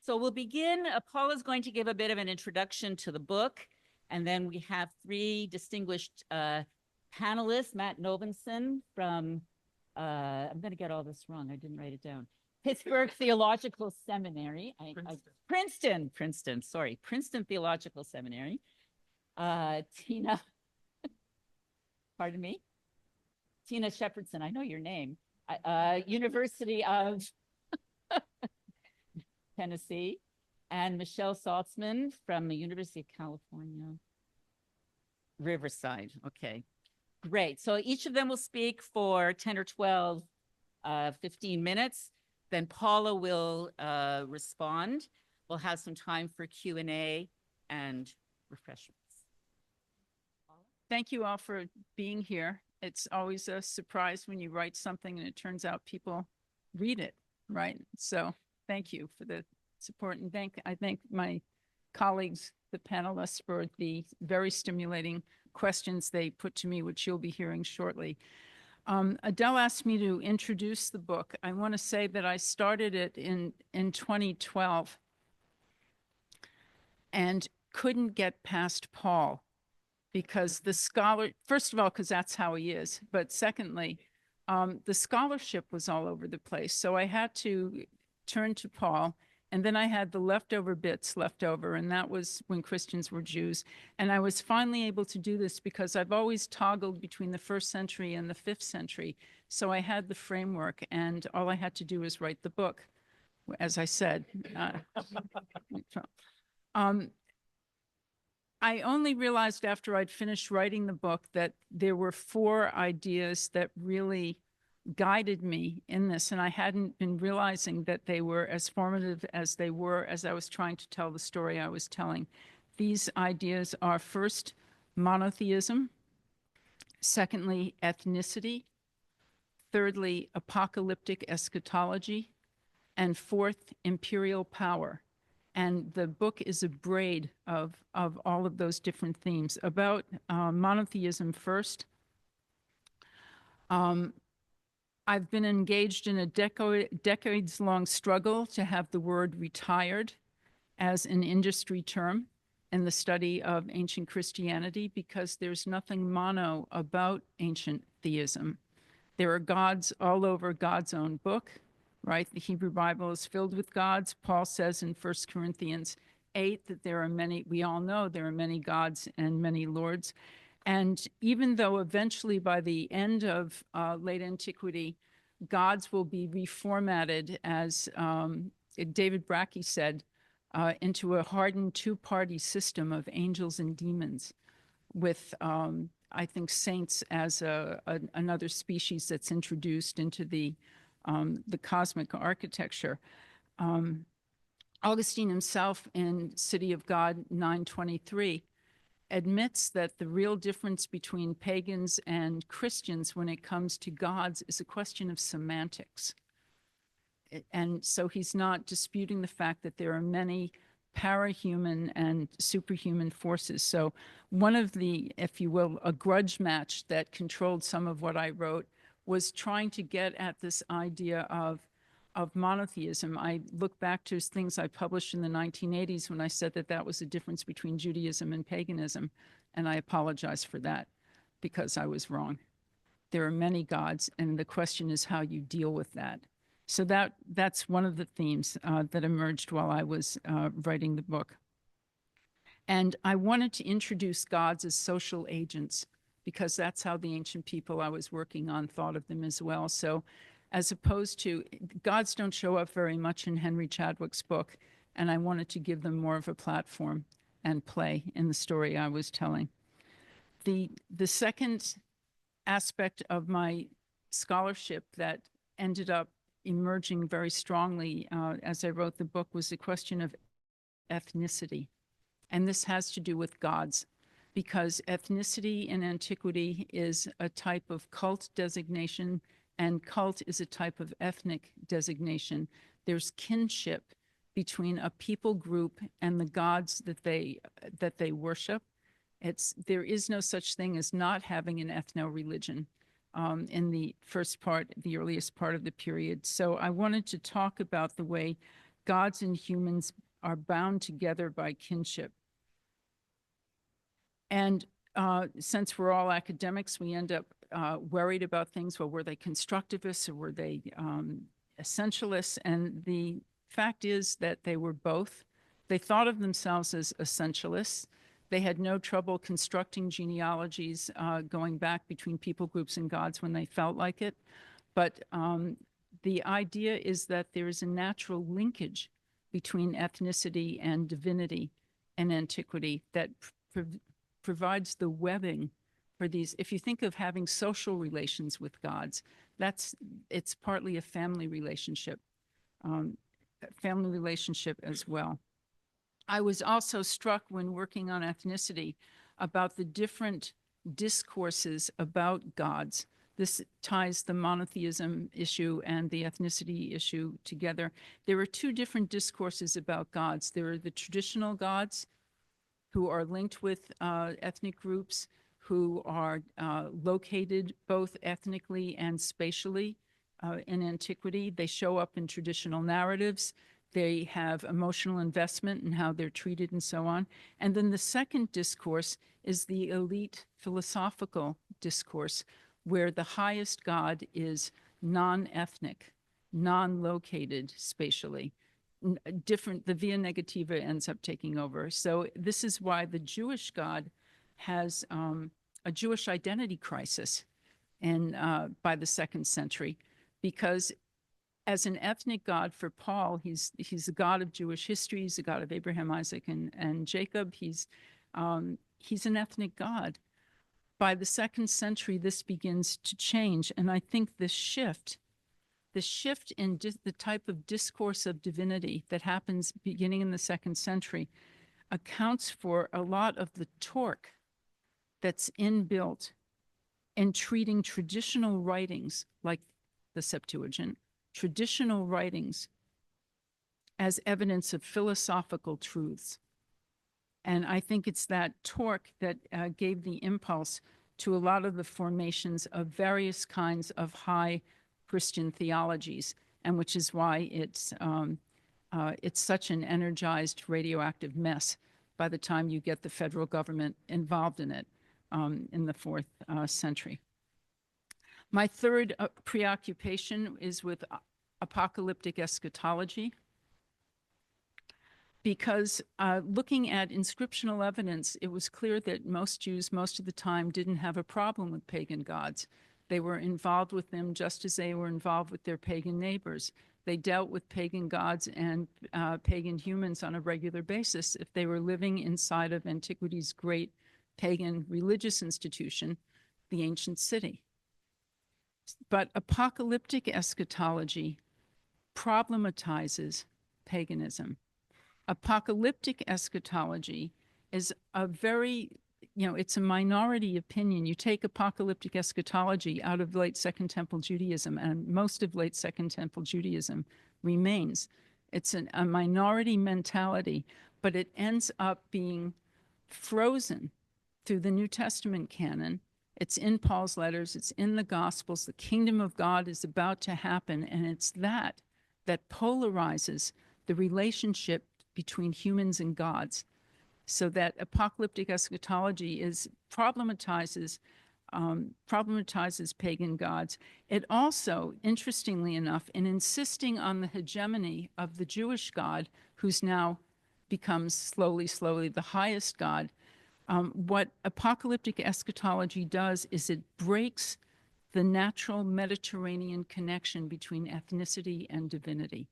So we'll begin. Paula's going to give a bit of an introduction to the book, and then we have three distinguished panelists. Matt Novenson from, I'm going to get all this wrong. I didn't write it down. Pittsburgh Theological Seminary. Princeton Theological Seminary. Tina, pardon me? Tina Shepherdson, I know your name. University of Tennessee, and Michelle Saltzman from the University of California, Riverside. Okay, great. So each of them will speak for 10 or 12, 15 minutes. Then Paula will respond. We'll have some time for Q&A and refreshments. Thank you all for being here. It's always a surprise when you write something and it turns out people read it, right? So thank you for the support, and I thank my colleagues, the panelists, for the very stimulating questions they put to me, which you'll be hearing shortly. Adele asked me to introduce the book. I want to say that I started it in 2012 and couldn't get past Paul, because the scholar, first of all, because that's how he is, but secondly, the scholarship was all over the place. So I had to turn to Paul, and then I had the leftover bits left over, and that was when Christians were Jews. And I was finally able to do this because I've always toggled between the 1st century and the 5th century. So I had the framework, and all I had to do was write the book, as I said. I only realized after I'd finished writing the book that there were 4 ideas that really guided me in this, and I hadn't been realizing that they were as formative as they were as I was trying to tell the story I was telling. These ideas are, first, monotheism; secondly, ethnicity; thirdly, apocalyptic eschatology; and fourth, imperial power. And the book is a braid of all of those different themes. About monotheism first, I've been engaged in a decades-long struggle to have the word retired as an industry term in the study of ancient Christianity, because there's nothing mono about ancient theism. There are gods all over God's own book, right? The Hebrew Bible is filled with gods. Paul says in 1 Corinthians 8 that there are many, we all know there are many gods and many lords. And even though eventually by the end of late antiquity, gods will be reformatted, as David Brackey said, into a hardened 2-party system of angels and demons, with, I think, saints as another species that's introduced into the cosmic architecture. Augustine himself in City of God 923 admits that the real difference between pagans and Christians when it comes to gods is a question of semantics. And so he's not disputing the fact that there are many parahuman and superhuman forces. So one of the, if you will, a grudge match that controlled some of what I wrote was trying to get at this idea of monotheism. I look back to things I published in the 1980s when I said that that was the difference between Judaism and paganism, and I apologize for that because I was wrong. There are many gods, and the question is how you deal with that. So that's one of the themes that emerged while I was writing the book. And I wanted to introduce gods as social agents, because that's how the ancient people I was working on thought of them as well. So as opposed to, gods don't show up very much in Henry Chadwick's book, and I wanted to give them more of a platform and play in the story I was telling. The second aspect of my scholarship that ended up emerging very strongly as I wrote the book was the question of ethnicity. And this has to do with gods, because ethnicity in antiquity is a type of cult designation, and cult is a type of ethnic designation. There's kinship between a people group and the gods that they worship. There is no such thing as not having an ethno-religion in the earliest part of the period. So I wanted to talk about the way gods and humans are bound together by kinship. And since we're all academics, we end up worried about things. Well, were they constructivists or were they essentialists? And the fact is that they were both. They thought of themselves as essentialists. They had no trouble constructing genealogies going back between people groups and gods when they felt like it. But the idea is that there is a natural linkage between ethnicity and divinity and antiquity that provides the webbing for these. If you think of having social relations with gods, it's partly a family relationship as well. I was also struck when working on ethnicity about the different discourses about gods. This ties the monotheism issue and the ethnicity issue together. There are two different discourses about gods. There are the traditional gods who are linked with ethnic groups, who are located both ethnically and spatially in antiquity. They show up in traditional narratives. They have emotional investment in how they're treated and so on. And then the second discourse is the elite philosophical discourse, where the highest god is non-ethnic, non-located spatially. The via negativa ends up taking over. So this is why the Jewish God has a Jewish identity crisis by the 2nd century, because as an ethnic god for Paul, he's the god of Jewish history. He's the god of Abraham, Isaac, and Jacob. He's an ethnic god. By the 2nd century, this begins to change, and I think the shift in the type of discourse of divinity that happens beginning in the 2nd century accounts for a lot of the torque that's inbuilt in treating traditional writings like the Septuagint, traditional writings, as evidence of philosophical truths. And I think it's that torque that gave the impulse to a lot of the formations of various kinds of high Christian theologies, and which is why it's such an energized radioactive mess by the time you get the federal government involved in it in the 4th century. My third preoccupation is with apocalyptic eschatology, because looking at inscriptional evidence, it was clear that most Jews, most of the time, didn't have a problem with pagan gods. They were involved with them just as they were involved with their pagan neighbors. They dealt with pagan gods and pagan humans on a regular basis if they were living inside of antiquity's great pagan religious institution, the ancient city. But apocalyptic eschatology problematizes paganism. Apocalyptic eschatology is it's a minority opinion. You take apocalyptic eschatology out of late Second Temple Judaism, and most of late Second Temple Judaism remains. It's a minority mentality, but it ends up being frozen through the New Testament canon. It's in Paul's letters, it's in the Gospels. The kingdom of God is about to happen, and it's that polarizes the relationship between humans and gods, so that apocalyptic eschatology problematizes pagan gods. It also, interestingly enough, in insisting on the hegemony of the Jewish God, who's now becomes slowly the highest God, what apocalyptic eschatology does is it breaks the natural Mediterranean connection between ethnicity and divinity,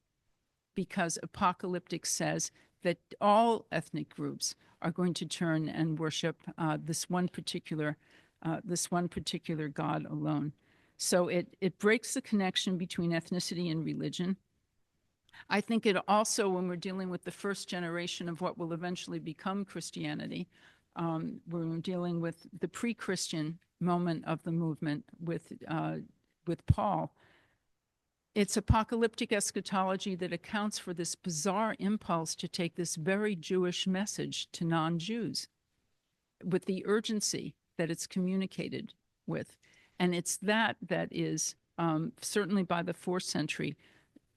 because apocalyptic says that all ethnic groups are going to turn and worship this one particular God alone. So it breaks the connection between ethnicity and religion. I think it also, when we're dealing with the first generation of what will eventually become Christianity, we're dealing with the pre-Christian moment of the movement with Paul. It's apocalyptic eschatology that accounts for this bizarre impulse to take this very Jewish message to non-Jews with the urgency that it's communicated with. And it's that is, certainly by the 4th century,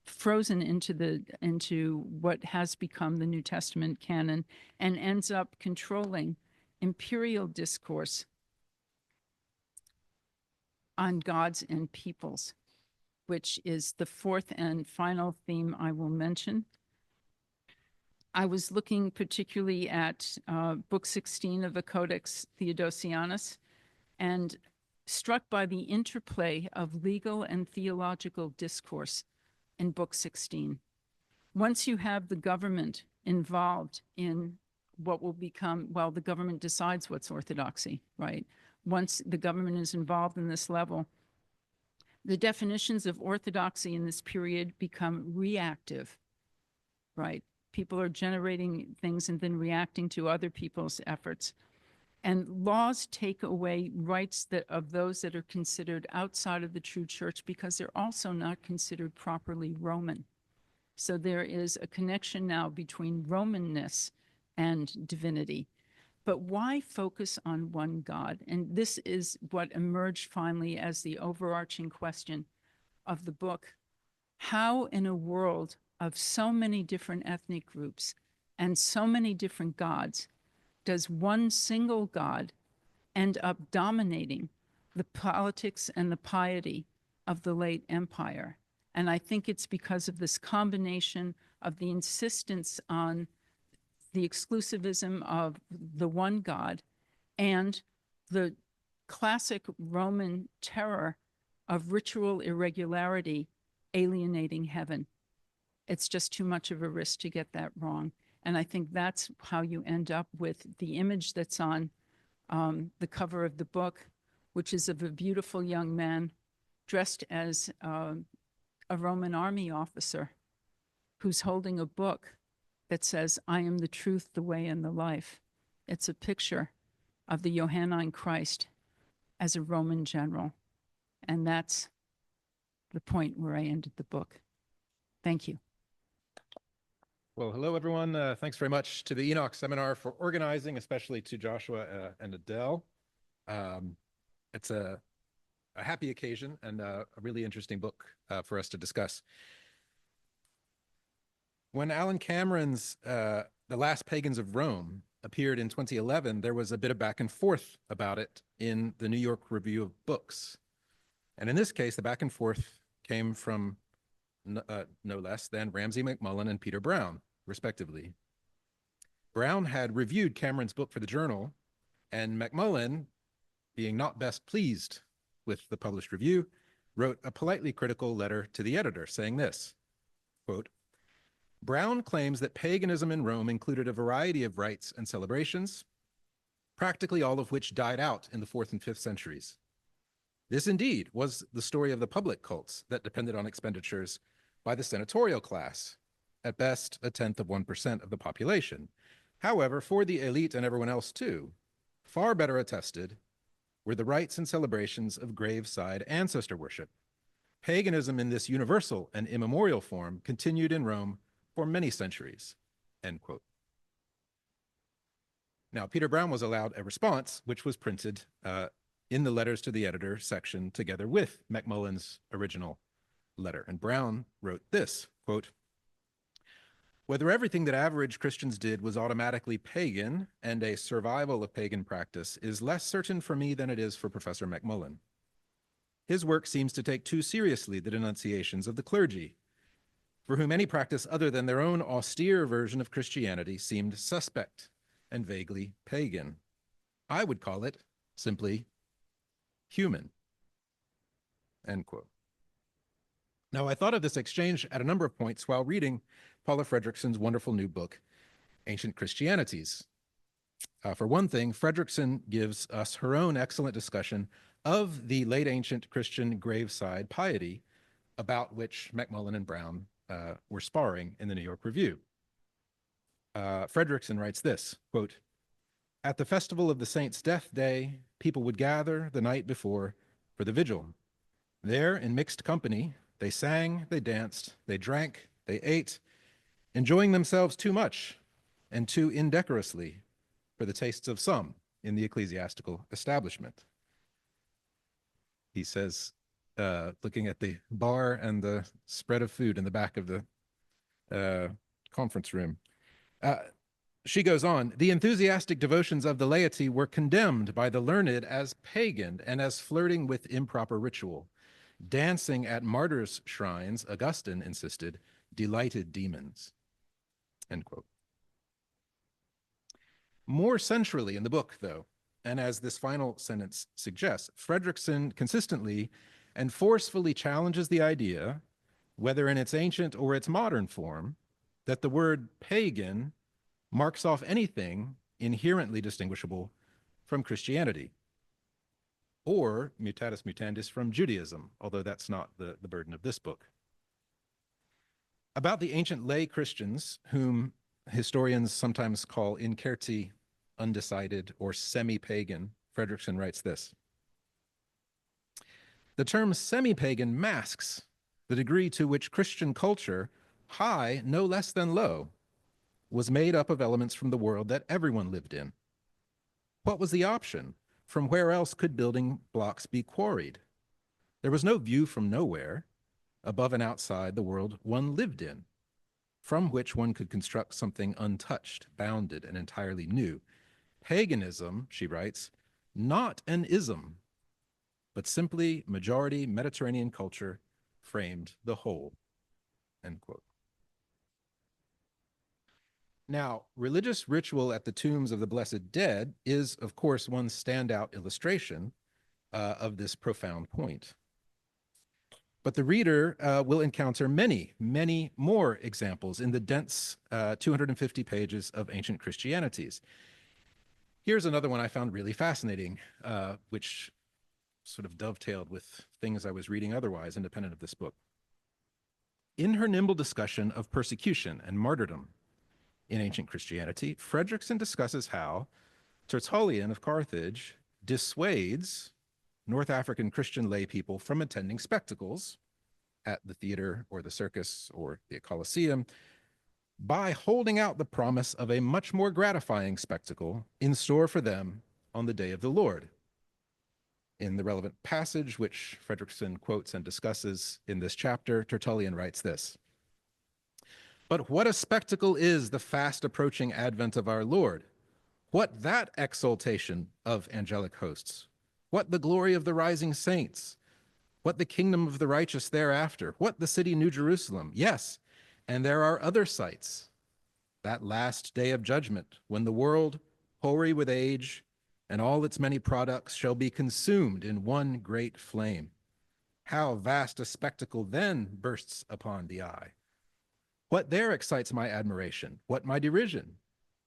frozen into what has become the New Testament canon and ends up controlling imperial discourse on gods and peoples, which is the fourth and final theme I will mention. I was looking particularly at Book 16 of the Codex Theodosianus and struck by the interplay of legal and theological discourse in Book 16. Once you have the government involved in what will become, well, the government decides what's orthodoxy, right? Once the government is involved in this level, the definitions of orthodoxy in this period become reactive, right? People are generating things and then reacting to other people's efforts. And laws take away rights of those that are considered outside of the true church because they're also not considered properly Roman. So there is a connection now between Romanness and divinity. But why focus on one God? And this is what emerged finally as the overarching question of the book. How, in a world of so many different ethnic groups and so many different gods, does one single God end up dominating the politics and the piety of the late empire? And I think it's because of this combination of the insistence on the exclusivism of the one God and the classic Roman terror of ritual irregularity alienating heaven. It's just too much of a risk to get that wrong. And I think that's how you end up with the image that's on the cover of the book, which is of a beautiful young man dressed as a Roman army officer who's holding a book that says, "I am the truth, the way, and the life." It's a picture of the Johannine Christ as a Roman general. And that's the point where I ended the book. Thank you. Well, hello, everyone. Thanks very much to the Enoch Seminar for organizing, especially to Joshua and Adele. It's a happy occasion and a really interesting book for us to discuss. When Alan Cameron's The Last Pagans of Rome appeared in 2011, there was a bit of back and forth about it in the New York Review of Books. And in this case, the back and forth came from no less than Ramsay MacMullen and Peter Brown, respectively. Brown had reviewed Cameron's book for the journal, and MacMullen, being not best pleased with the published review, wrote a politely critical letter to the editor saying this, quote, "Brown claims that paganism in Rome included a variety of rites and celebrations, practically all of which died out in the 4th and 5th centuries. This indeed was the story of the public cults that depended on expenditures by the senatorial class, at best a tenth of 1% of the population. However, for the elite and everyone else too, far better attested were the rites and celebrations of graveside ancestor worship. Paganism in this universal and immemorial form continued in Rome for many centuries," end quote. Now, Peter Brown was allowed a response, which was printed in the letters to the editor section together with MacMullen's original letter. And Brown wrote this, quote, "Whether everything that average Christians did was automatically pagan and a survival of pagan practice is less certain for me than it is for Professor MacMullen. His work seems to take too seriously the denunciations of the clergy, for whom any practice other than their own austere version of Christianity seemed suspect and vaguely pagan. I would call it simply human," end quote. Now, I thought of this exchange at a number of points while reading Paula Fredriksen's wonderful new book, Ancient Christianities. For one thing, Fredriksen gives us her own excellent discussion of the late ancient Christian graveside piety about which MacMullen and Brown were sparring in the New York Review. Fredriksen writes this, quote, "At the festival of the saint's death day, people would gather the night before for the vigil. There, in mixed company, they sang, they danced, they drank, they ate, enjoying themselves too much and too indecorously for the tastes of some in the ecclesiastical establishment." He says, looking at the bar and the spread of food in the back of the conference room. She goes on, the enthusiastic devotions of the laity were condemned by the learned as pagan and as flirting with improper ritual. Dancing at martyrs' shrines, Augustine insisted, delighted demons. End quote. More centrally in the book, though, and as this final sentence suggests, Fredriksen consistently and forcefully challenges the idea, whether in its ancient or its modern form, that the word pagan marks off anything inherently distinguishable from Christianity, or mutatis mutandis from Judaism, although that's not the burden of this book. About the ancient lay Christians, whom historians sometimes call incerti, undecided, or semi-pagan, Fredriksen writes this. The term semi-pagan masks the degree to which Christian culture, high no less than low, was made up of elements from the world that everyone lived in. What was the option? From where else could building blocks be quarried? There was no view from nowhere, above and outside the world one lived in, from which one could construct something untouched, bounded, and entirely new. Paganism, she writes, not an ism, but simply majority Mediterranean culture framed the whole, end quote. Now, religious ritual at the tombs of the blessed dead is, of course, one standout illustration of this profound point. But the reader will encounter many, many more examples in the dense 250 pages of ancient Christianities. Here's another one I found really fascinating, which sort of dovetailed with things I was reading otherwise, independent of this book. In her nimble discussion of persecution and martyrdom in ancient Christianity, Fredriksen discusses how Tertullian of Carthage dissuades North African Christian lay people from attending spectacles at the theater or the circus or the Colosseum by holding out the promise of a much more gratifying spectacle in store for them on the day of the Lord. In the relevant passage, which Fredriksen quotes and discusses in this chapter, Tertullian writes this: "But what a spectacle is the fast approaching advent of our Lord! What that exaltation of angelic hosts! What the glory of the rising saints! What the kingdom of the righteous thereafter! What the city New Jerusalem! Yes, and there are other sights. That last day of judgment, when the world, hoary with age, and all its many products shall be consumed in one great flame. How vast a spectacle then bursts upon the eye! What there excites my admiration? What my derision?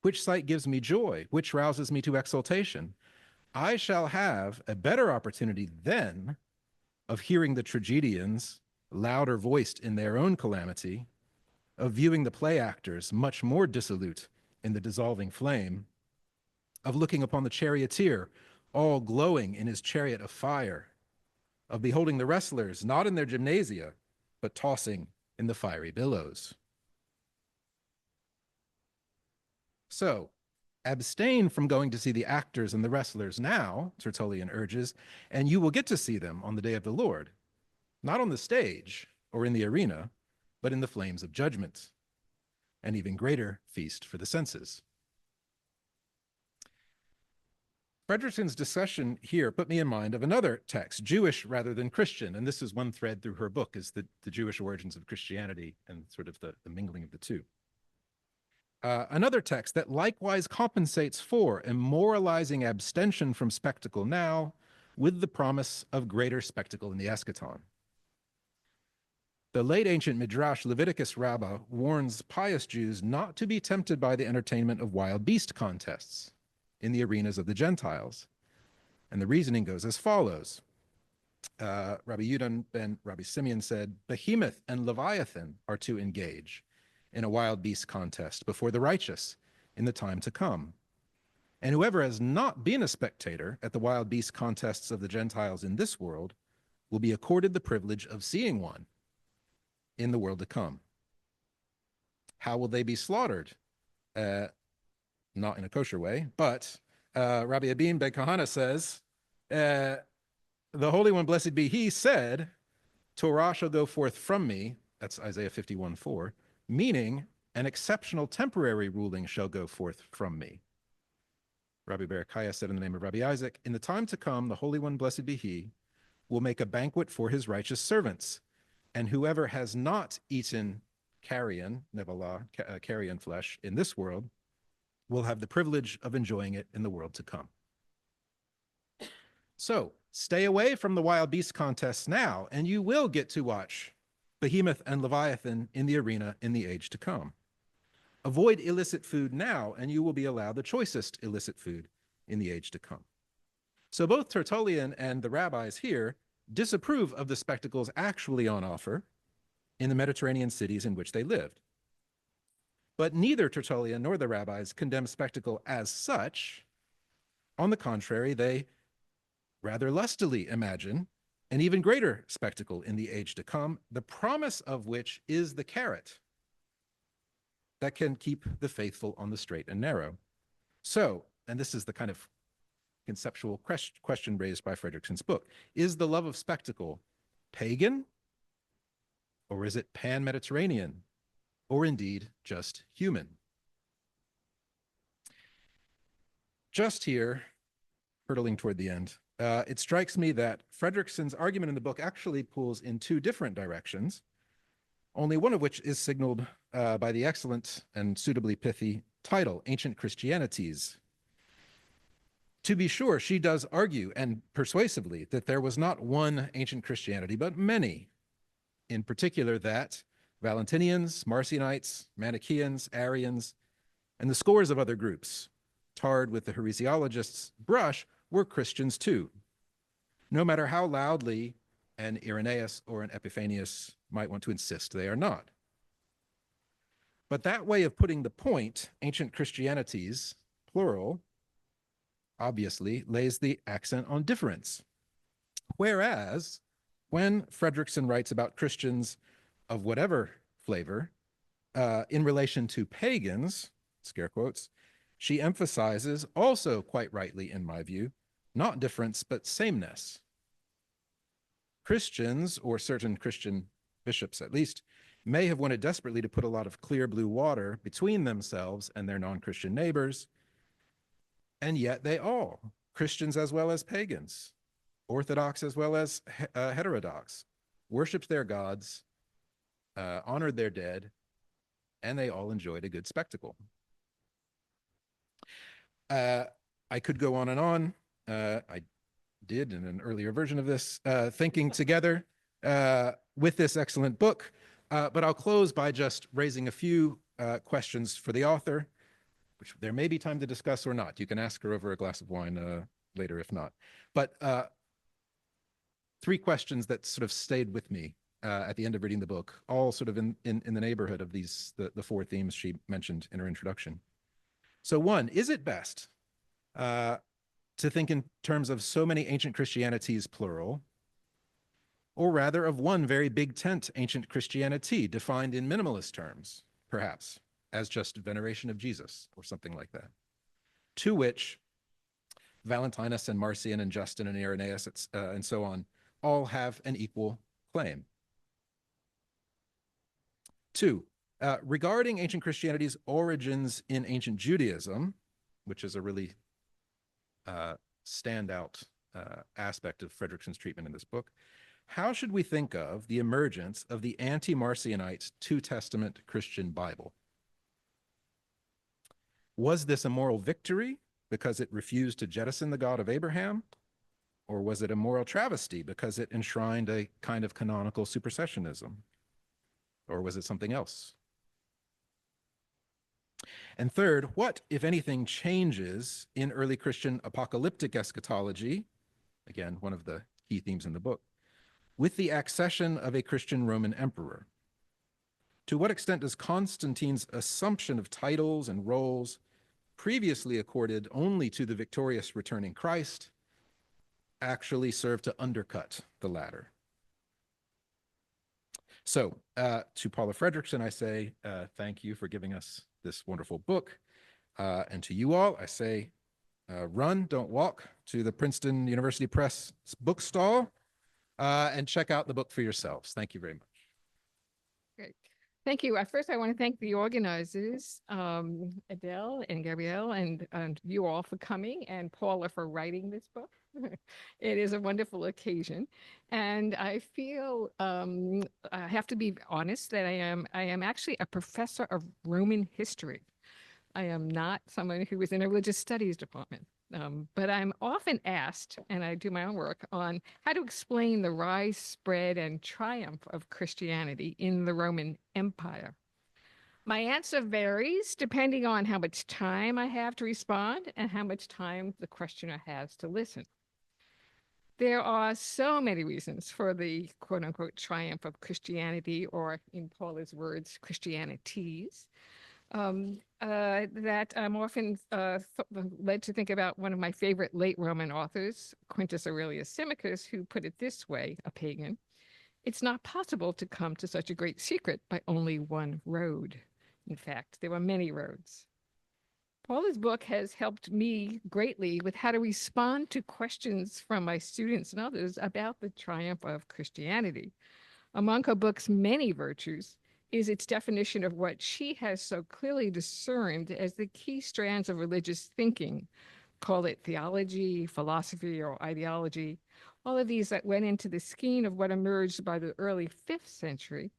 Which sight gives me joy? Which rouses me to exultation? I shall have a better opportunity then of hearing the tragedians louder voiced in their own calamity, of viewing the play actors much more dissolute in the dissolving flame, of looking upon the charioteer all glowing in his chariot of fire, of beholding the wrestlers not in their gymnasia, but tossing in the fiery billows." So, abstain from going to see the actors and the wrestlers now, Tertullian urges, and you will get to see them on the day of the Lord, not on the stage or in the arena, but in the flames of judgment, an even greater feast for the senses. Fredriksen's discussion here put me in mind of another text, Jewish rather than Christian, and this is one thread through her book, is the Jewish origins of Christianity and sort of the mingling of the two. Another text that likewise compensates for a moralizing abstention from spectacle now with the promise of greater spectacle in the eschaton. The late ancient Midrash Leviticus Rabbah warns pious Jews not to be tempted by the entertainment of wild beast contests in the arenas of the Gentiles. And the reasoning goes as follows. Rabbi Yudan ben Rabbi Simeon said, "Behemoth and Leviathan are to engage in a wild beast contest before the righteous in the time to come. And whoever has not been a spectator at the wild beast contests of the Gentiles in this world will be accorded the privilege of seeing one in the world to come. How will they be slaughtered? Not in a kosher way, but Rabbi Abin ben Kahana says, the Holy One, blessed be he, said, Torah shall go forth from me, that's Isaiah 51:4, meaning an exceptional temporary ruling shall go forth from me. Rabbi Berechiah said in the name of Rabbi Isaac, in the time to come, the Holy One, blessed be he, will make a banquet for his righteous servants, and whoever has not eaten carrion, nevalah, carrion flesh in this world, will have the privilege of enjoying it in the world to come. So stay away from the wild beast contests now, and you will get to watch Behemoth and Leviathan in the arena in the age to come. Avoid illicit food now, and you will be allowed the choicest illicit food in the age to come. So both Tertullian and the rabbis here disapprove of the spectacles actually on offer in the Mediterranean cities in which they lived. But neither Tertullian nor the rabbis condemn spectacle as such. On the contrary, they rather lustily imagine an even greater spectacle in the age to come, the promise of which is the carrot that can keep the faithful on the straight and narrow. So, and this is the kind of conceptual question raised by Fredriksen's book, is the love of spectacle pagan, or is it pan-Mediterranean, or indeed just human? Just here, hurtling toward the end, it strikes me that Fredriksen's argument in the book actually pulls in two different directions, only one of which is signaled by the excellent and suitably pithy title, Ancient Christianities. To be sure, she does argue, and persuasively, that there was not one ancient Christianity, but many. In particular, that Valentinians, Marcionites, Manichaeans, Arians, and the scores of other groups, tarred with the heresiologists' brush, were Christians too. No matter how loudly an Irenaeus or an Epiphanius might want to insist they are not. But that way of putting the point, ancient Christianities, plural, obviously lays the accent on difference. Whereas when Fredriksen writes about Christians of whatever flavor, in relation to pagans, scare quotes, she emphasizes, also quite rightly in my view, not difference, but sameness. Christians, or certain Christian bishops at least, may have wanted desperately to put a lot of clear blue water between themselves and their non-Christian neighbors, and yet they all, Christians as well as pagans, Orthodox as well as heterodox, worshiped their gods, honored their dead, and they all enjoyed a good spectacle. I could go on and on. I did in an earlier version of this, thinking together with this excellent book, but I'll close by just raising a few questions for the author, which there may be time to discuss or not. You can ask her over a glass of wine later if not. But three questions that sort of stayed with me at the end of reading the book, all sort of in the neighborhood of these, the four themes she mentioned in her introduction. So one, is it best to think in terms of so many ancient Christianities, plural, or rather of one very big tent ancient Christianity defined in minimalist terms, perhaps, as just veneration of Jesus or something like that, to which Valentinus and Marcion and Justin and Irenaeus and so on all have an equal claim. Two, regarding ancient Christianity's origins in ancient Judaism, which is a really standout aspect of Fredriksen's treatment in this book, how should we think of the emergence of the anti-Marcionite Two Testament Christian Bible? Was this a moral victory because it refused to jettison the God of Abraham? Or was it a moral travesty because it enshrined a kind of canonical supersessionism? Or was it something else? And third, what, if anything, changes in early Christian apocalyptic eschatology, again, one of the key themes in the book, with the accession of a Christian Roman emperor? To what extent does Constantine's assumption of titles and roles previously accorded only to the victorious returning Christ actually serve to undercut the latter? So to Paula Fredriksen, I say thank you for giving us this wonderful book. And to you all, I say run, don't walk, to the Princeton University Press bookstall and check out the book for yourselves. Thank you very much. Great. Thank you. First, I want to thank the organizers, Adele and Gabrielle, and you all for coming, and Paula for writing this book. It is a wonderful occasion. And I feel I have to be honest that I am actually a professor of Roman history. I am not someone who is in a religious studies department. But I'm often asked, and I do my own work, on how to explain the rise, spread, and triumph of Christianity in the Roman Empire. My answer varies depending on how much time I have to respond and how much time the questioner has to listen. There are so many reasons for the quote unquote triumph of Christianity, or in Paula's words, Christianities. That I'm often led to think about one of my favorite late Roman authors, Quintus Aurelius Symmachus, who put it this way, a pagan: "It's not possible to come to such a great secret by only one road. In fact, there were many roads." Paula's book has helped me greatly with how to respond to questions from my students and others about the triumph of Christianity. Among her book's many virtues is its definition of what she has so clearly discerned as the key strands of religious thinking. Call it theology, philosophy, or ideology. All of these that went into the skein of what emerged by the early 5th century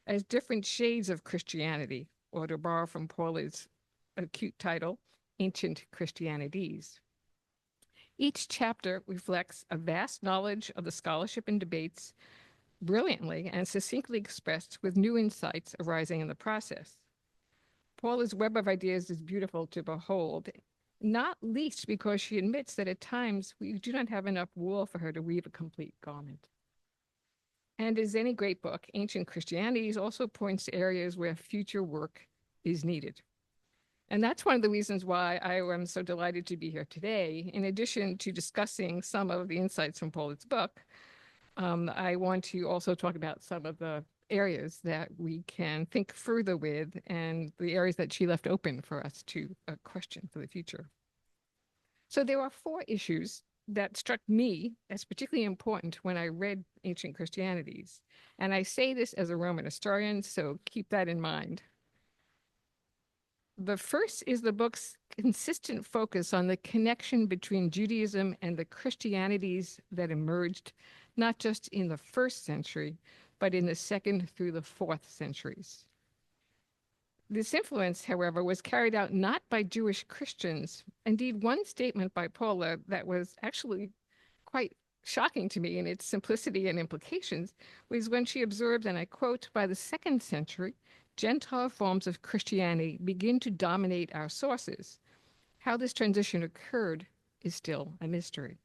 as different shades of Christianity, or to borrow from Paula's acute title, Ancient Christianities. Each chapter reflects a vast knowledge of the scholarship and debates, brilliantly and succinctly expressed with new insights arising in the process. Paula's web of ideas is beautiful to behold, not least because she admits that at times we do not have enough wool for her to weave a complete garment. And as any great book, Ancient Christianities also points to areas where future work is needed. And that's one of the reasons why I am so delighted to be here today. In addition to discussing some of the insights from Paula's book, I want to also talk about some of the areas that we can think further with and the areas that she left open for us to question for the future. So there are 4 issues that struck me as particularly important when I read Ancient Christianities. And I say this as a Roman historian, so keep that in mind. The first is the book's consistent focus on the connection between Judaism and the Christianities that emerged not just in the 1st century, but in the 2nd through the 4th centuries. This influence, however, was carried out not by Jewish Christians. Indeed, one statement by Paula that was actually quite shocking to me in its simplicity and implications was when she observed, and I quote, "By the 2nd century, Gentile forms of Christianity begin to dominate our sources. How this transition occurred is still a mystery."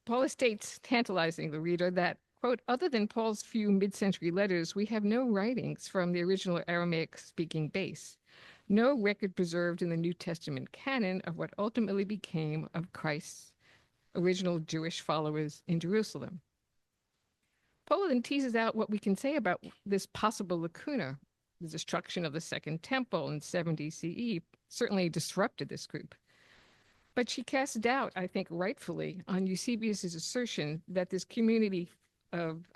Paula states, tantalizing the reader, that, quote, "Other than Paul's few mid-century letters, we have no writings from the original Aramaic-speaking base, no record preserved in the New Testament canon of what ultimately became of Christ's original Jewish followers in Jerusalem." Paula then teases out what we can say about this possible lacuna. The destruction of the Second Temple in 70 CE certainly disrupted this group. But she casts doubt, I think rightfully, on Eusebius's assertion that this community of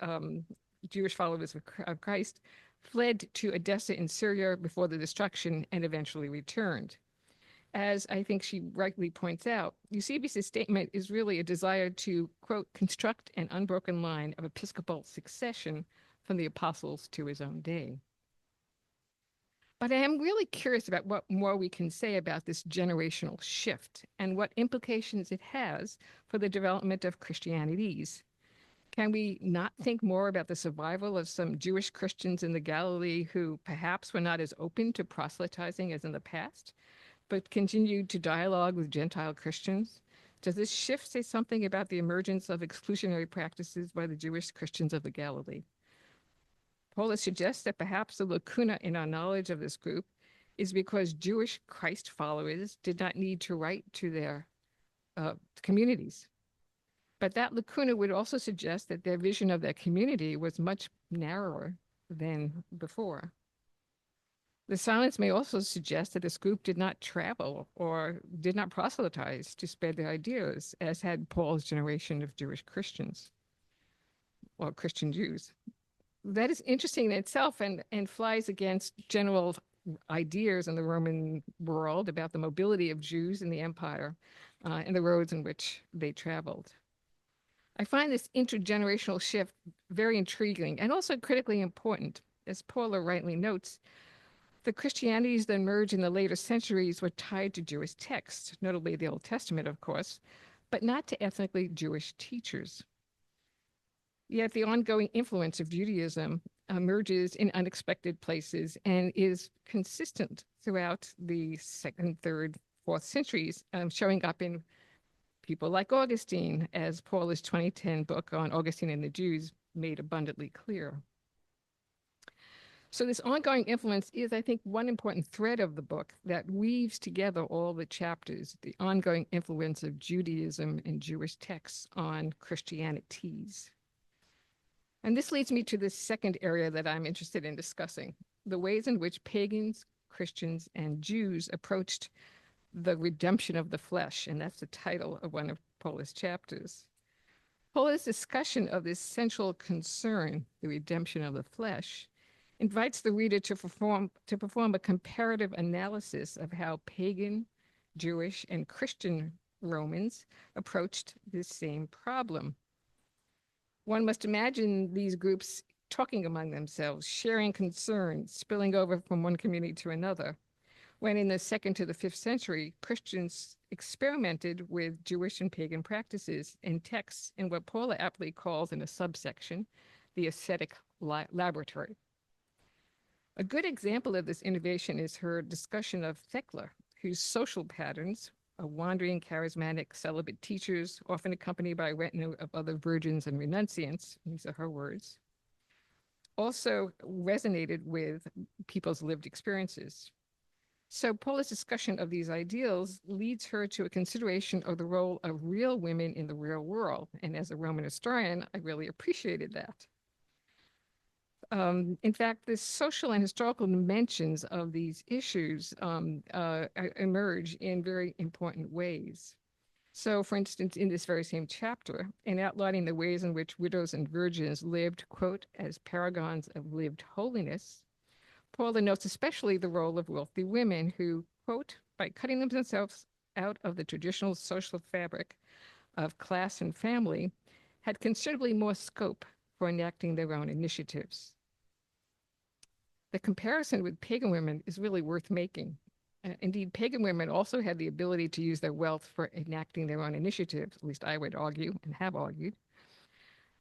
Jewish followers of Christ fled to Edessa in Syria before the destruction and eventually returned. As I think she rightly points out, Eusebius' statement is really a desire to, quote, "construct an unbroken line of episcopal succession from the apostles to his own day." But I am really curious about what more we can say about this generational shift and what implications it has for the development of Christianities. Can we not think more about the survival of some Jewish Christians in the Galilee who perhaps were not as open to proselytizing as in the past, but continued to dialogue with Gentile Christians? Does this shift say something about the emergence of exclusionary practices by the Jewish Christians of the Galilee? Paula suggests that perhaps the lacuna in our knowledge of this group is because Jewish Christ followers did not need to write to their communities. But that lacuna would also suggest that their vision of their community was much narrower than before. The silence may also suggest that this group did not travel or did not proselytize to spread their ideas, as had Paul's generation of Jewish Christians. or Christian Jews. That is interesting in itself and flies against general ideas in the Roman world about the mobility of Jews in the empire and the roads in which they traveled. I find this intergenerational shift very intriguing and also critically important. As Paula rightly notes, the Christianities that emerged in the later centuries were tied to Jewish texts, notably the Old Testament, of course, but not to ethnically Jewish teachers. Yet the ongoing influence of Judaism emerges in unexpected places and is consistent throughout the 2nd, 3rd, 4th centuries, showing up in people like Augustine, as Paula's 2010 book on Augustine and the Jews made abundantly clear. So this ongoing influence is, I think, one important thread of the book that weaves together all the chapters, the ongoing influence of Judaism and Jewish texts on Christianities. And this leads me to the second area that I'm interested in discussing, the ways in which pagans, Christians, and Jews approached the redemption of the flesh. And that's the title of one of Paula's chapters. Paula's discussion of this central concern, the redemption of the flesh, invites the reader to perform a comparative analysis of how pagan, Jewish, and Christian Romans approached this same problem. One must imagine these groups talking among themselves, sharing concerns, spilling over from one community to another, when in the 2nd to the 5th century, Christians experimented with Jewish and pagan practices and texts in what Paula aptly calls in a subsection, the ascetic laboratory. A good example of this innovation is her discussion of Thecla, whose social patterns, wandering charismatic celibate teachers, often accompanied by a retinue of other virgins and renunciants, these are her words, also resonated with people's lived experiences. So Paula's discussion of these ideals leads her to a consideration of the role of real women in the real world. And as a Roman historian, I really appreciated that. In fact, the social and historical dimensions of these issues emerge in very important ways. So, for instance, in this very same chapter, in outlining the ways in which widows and virgins lived, quote, as paragons of lived holiness, Paula notes especially the role of wealthy women who, quote, by cutting themselves out of the traditional social fabric of class and family, had considerably more scope for enacting their own initiatives. The comparison with pagan women is really worth making. Indeed, pagan women also had the ability to use their wealth for enacting their own initiatives, at least I would argue and have argued.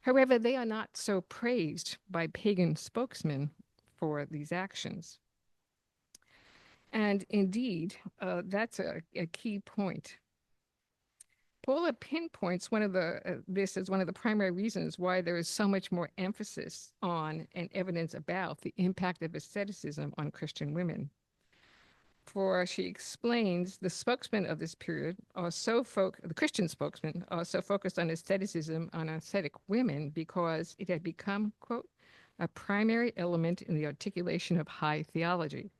However, they are not so praised by pagan spokesmen for these actions. And indeed, that's a key point. Paula pinpoints this as one of the primary reasons why there is so much more emphasis on and evidence about the impact of asceticism on Christian women. For she explains the spokesmen of this period the Christian spokesmen are so focused on asceticism on ascetic women because it had become, quote, a primary element in the articulation of high theology,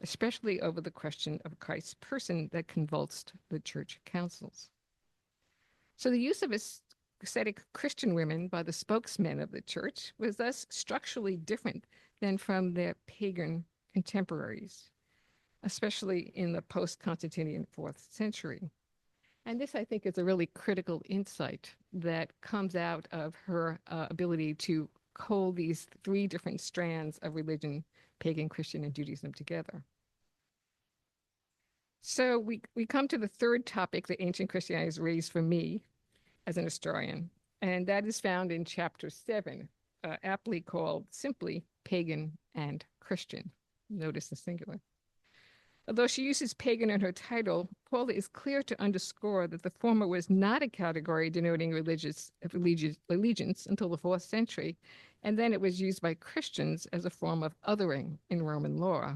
especially over the question of Christ's person that convulsed the church councils. So the use of ascetic Christian women by the spokesmen of the church was thus structurally different than from their pagan contemporaries, especially in the post-Constantinian 4th century. And this, I think, is a really critical insight that comes out of her ability to hold these three different strands of religion, pagan, Christian, and Judaism together. So we come to the third topic that ancient Christianity has raised for me as an historian, and that is found in chapter 7, aptly called simply Pagan and Christian. Notice the singular. Although she uses pagan in her title, Paula is clear to underscore that the former was not a category denoting religious allegiance until the 4th century, and then it was used by Christians as a form of othering in Roman law,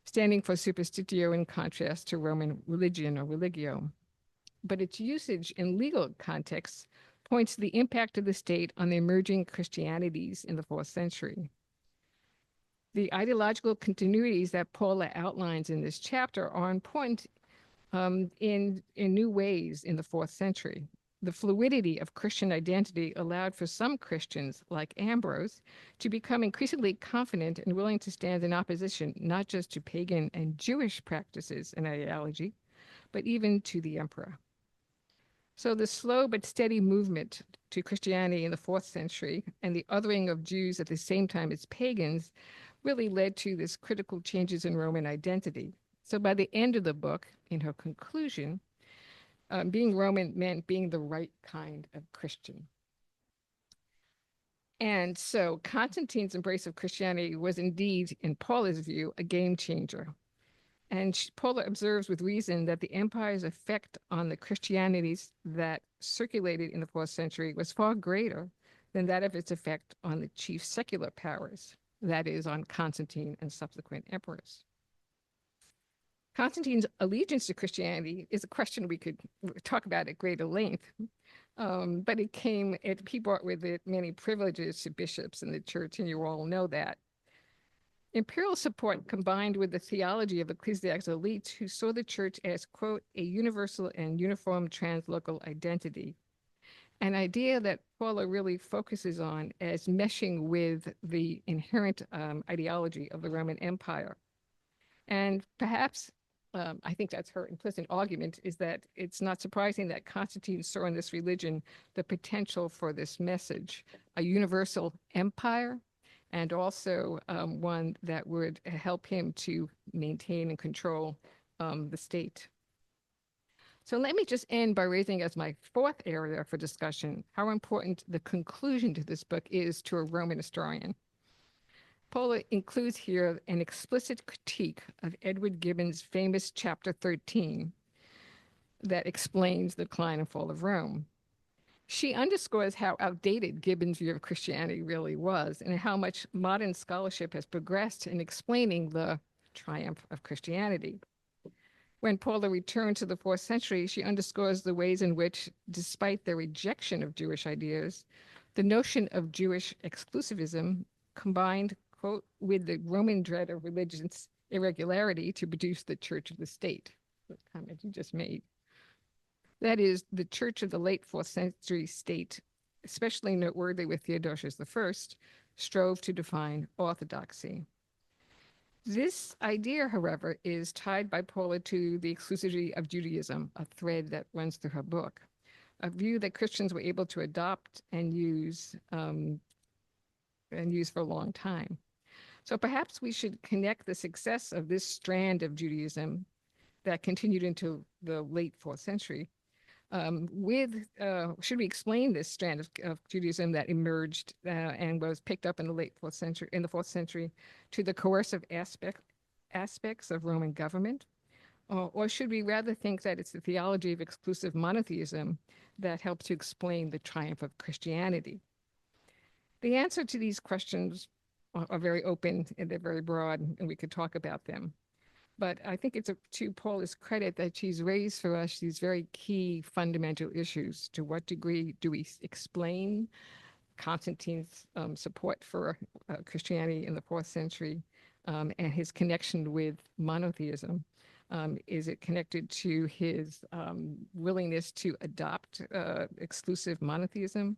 standing for superstitio in contrast to Roman religion or religio. But its usage in legal contexts points to the impact of the state on the emerging Christianities in the 4th century. The ideological continuities that Paula outlines in this chapter are important in new ways in the 4th century. The fluidity of Christian identity allowed for some Christians, like Ambrose, to become increasingly confident and willing to stand in opposition not just to pagan and Jewish practices and ideology, but even to the emperor. So the slow but steady movement to Christianity in the 4th century and the othering of Jews at the same time as pagans really led to this critical changes in Roman identity. So by the end of the book, in her conclusion, being Roman meant being the right kind of Christian. And so Constantine's embrace of Christianity was indeed, in Paula's view, a game changer. And Paula observes with reason that the empire's effect on the Christianities that circulated in the 4th century was far greater than that of its effect on the chief secular powers, that is, on Constantine and subsequent emperors. Constantine's allegiance to Christianity is a question we could talk about at greater length, but he brought with it many privileges to bishops in the church, and you all know that. Imperial support combined with the theology of ecclesiastical elites who saw the church as, quote, a universal and uniform translocal identity, an idea that Paula really focuses on as meshing with the inherent ideology of the Roman Empire. And perhaps, I think that's her implicit argument, is that it's not surprising that Constantine saw in this religion the potential for this message, a universal empire, and also one that would help him to maintain and control the state. So let me just end by raising as my 4th area for discussion how important the conclusion to this book is to a Roman historian. Paula includes here an explicit critique of Edward Gibbon's famous chapter 13 that explains the decline and fall of Rome. She underscores how outdated Gibbon's view of Christianity really was and how much modern scholarship has progressed in explaining the triumph of Christianity. When Paula returned to the 4th century, she underscores the ways in which, despite their rejection of Jewish ideas, the notion of Jewish exclusivism combined, quote, with the Roman dread of religion's irregularity to produce the church of the state, the comment you just made. That is, the church of the late 4th century state, especially noteworthy with Theodosius I, strove to define orthodoxy. This idea, however, is tied by Paula to the exclusivity of Judaism, a thread that runs through her book, a view that Christians were able to adopt and use for a long time. So perhaps we should connect the success of this strand of Judaism that continued into the late 4th century should we explain this strand of Judaism that emerged and was picked up in the late 4th century, to the coercive aspects of Roman government? Or should we rather think that it's the theology of exclusive monotheism that helped to explain the triumph of Christianity? The answer to these questions are very open and they're very broad, and we could talk about them. But I think it's to Paula's credit that she's raised for us these very key fundamental issues. To what degree do we explain Constantine's support for Christianity in the 4th century and his connection with monotheism? Is it connected to his willingness to adopt exclusive monotheism?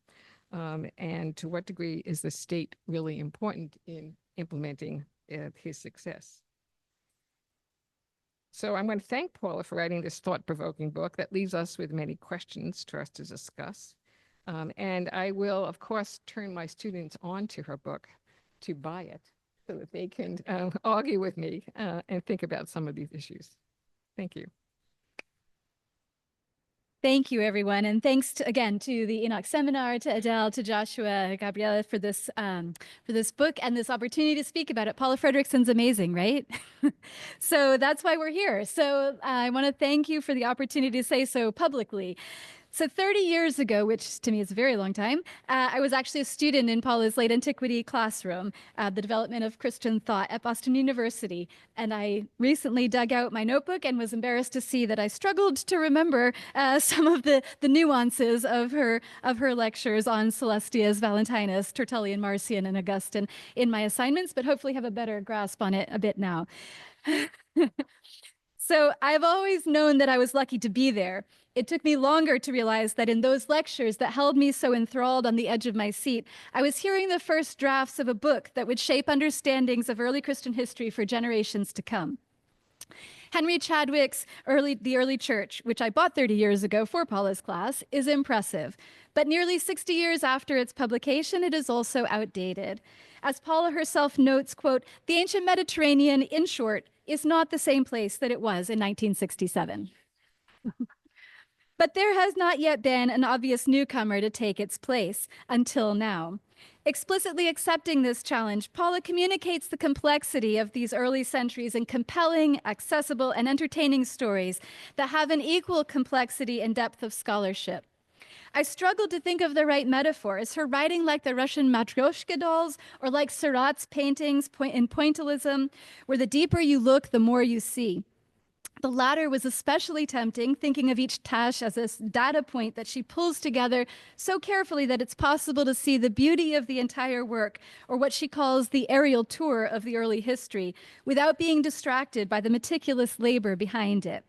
And to what degree is the state really important in implementing his success? So I'm going to thank Paula for writing this thought-provoking book that leaves us with many questions for us to discuss. And I will, of course, turn my students on to her book to buy it so that they can argue with me and think about some of these issues. Thank you. Thank you, everyone. And thanks again to the Enoch Seminar, to Adele, to Joshua, Gabriella for this book and this opportunity to speak about it. Paula Fredriksen's amazing, right? So that's why we're here. So I want to thank you for the opportunity to say so publicly. So 30 years ago, which to me is a very long time, I was actually a student in Paula's late antiquity classroom, the development of Christian thought at Boston University. And I recently dug out my notebook and was embarrassed to see that I struggled to remember some of the nuances of her lectures on Celestius, Valentinus, Tertullian, Marcion, and Augustine in my assignments, but hopefully have a better grasp on it a bit now. So I've always known that I was lucky to be there. It took me longer to realize that in those lectures that held me so enthralled on the edge of my seat, I was hearing the first drafts of a book that would shape understandings of early Christian history for generations to come. Henry Chadwick's The Early Church, which I bought 30 years ago for Paula's class, is impressive. But nearly 60 years after its publication, it is also outdated. As Paula herself notes, quote, "The ancient Mediterranean, in short, is not the same place that it was in 1967. But there has not yet been an obvious newcomer to take its place until now. Explicitly accepting this challenge, Paula communicates the complexity of these early centuries in compelling, accessible, and entertaining stories that have an equal complexity and depth of scholarship. I struggled to think of the right metaphor. Is her writing like the Russian Matryoshka dolls, or like Seurat's paintings in pointillism, where the deeper you look, the more you see? The latter was especially tempting, thinking of each tash as a data point that she pulls together so carefully that it's possible to see the beauty of the entire work, or what she calls the aerial tour of the early history, without being distracted by the meticulous labor behind it.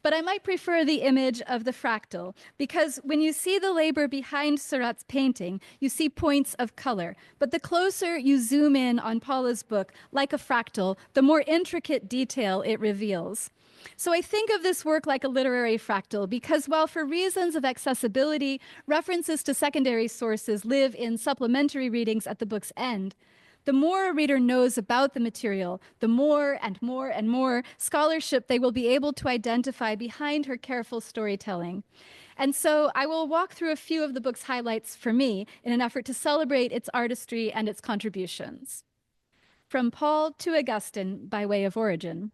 But I might prefer the image of the fractal, because when you see the labor behind Seurat's painting, you see points of color. But the closer you zoom in on Paula's book, like a fractal, the more intricate detail it reveals. So I think of this work like a literary fractal, because while for reasons of accessibility, references to secondary sources live in supplementary readings at the book's end, the more a reader knows about the material, the more and more and more scholarship they will be able to identify behind her careful storytelling. And so I will walk through a few of the book's highlights for me in an effort to celebrate its artistry and its contributions. From Paul to Augustine by way of origin.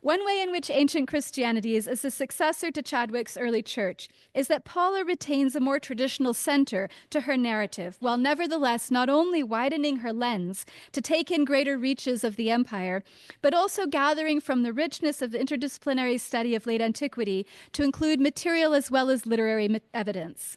One way in which ancient Christianities is a successor to Chadwick's early church is that Paula retains a more traditional center to her narrative, while nevertheless not only widening her lens to take in greater reaches of the empire, but also gathering from the richness of interdisciplinary study of late antiquity to include material as well as literary evidence.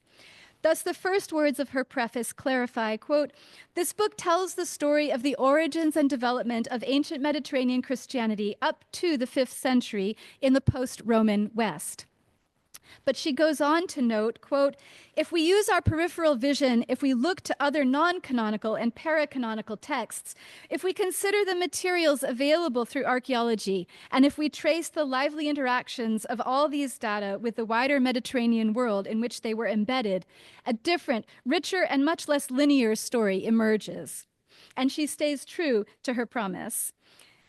Thus, the first words of her preface clarify, quote, "This book tells the story of the origins and development of ancient Mediterranean Christianity up to the 5th century in the post-Roman West." But she goes on to note, quote, "If we use our peripheral vision, if we look to other non-canonical and paracanonical texts, if we consider the materials available through archaeology, and if we trace the lively interactions of all these data with the wider Mediterranean world in which they were embedded, a different, richer, and much less linear story emerges." And she stays true to her promise.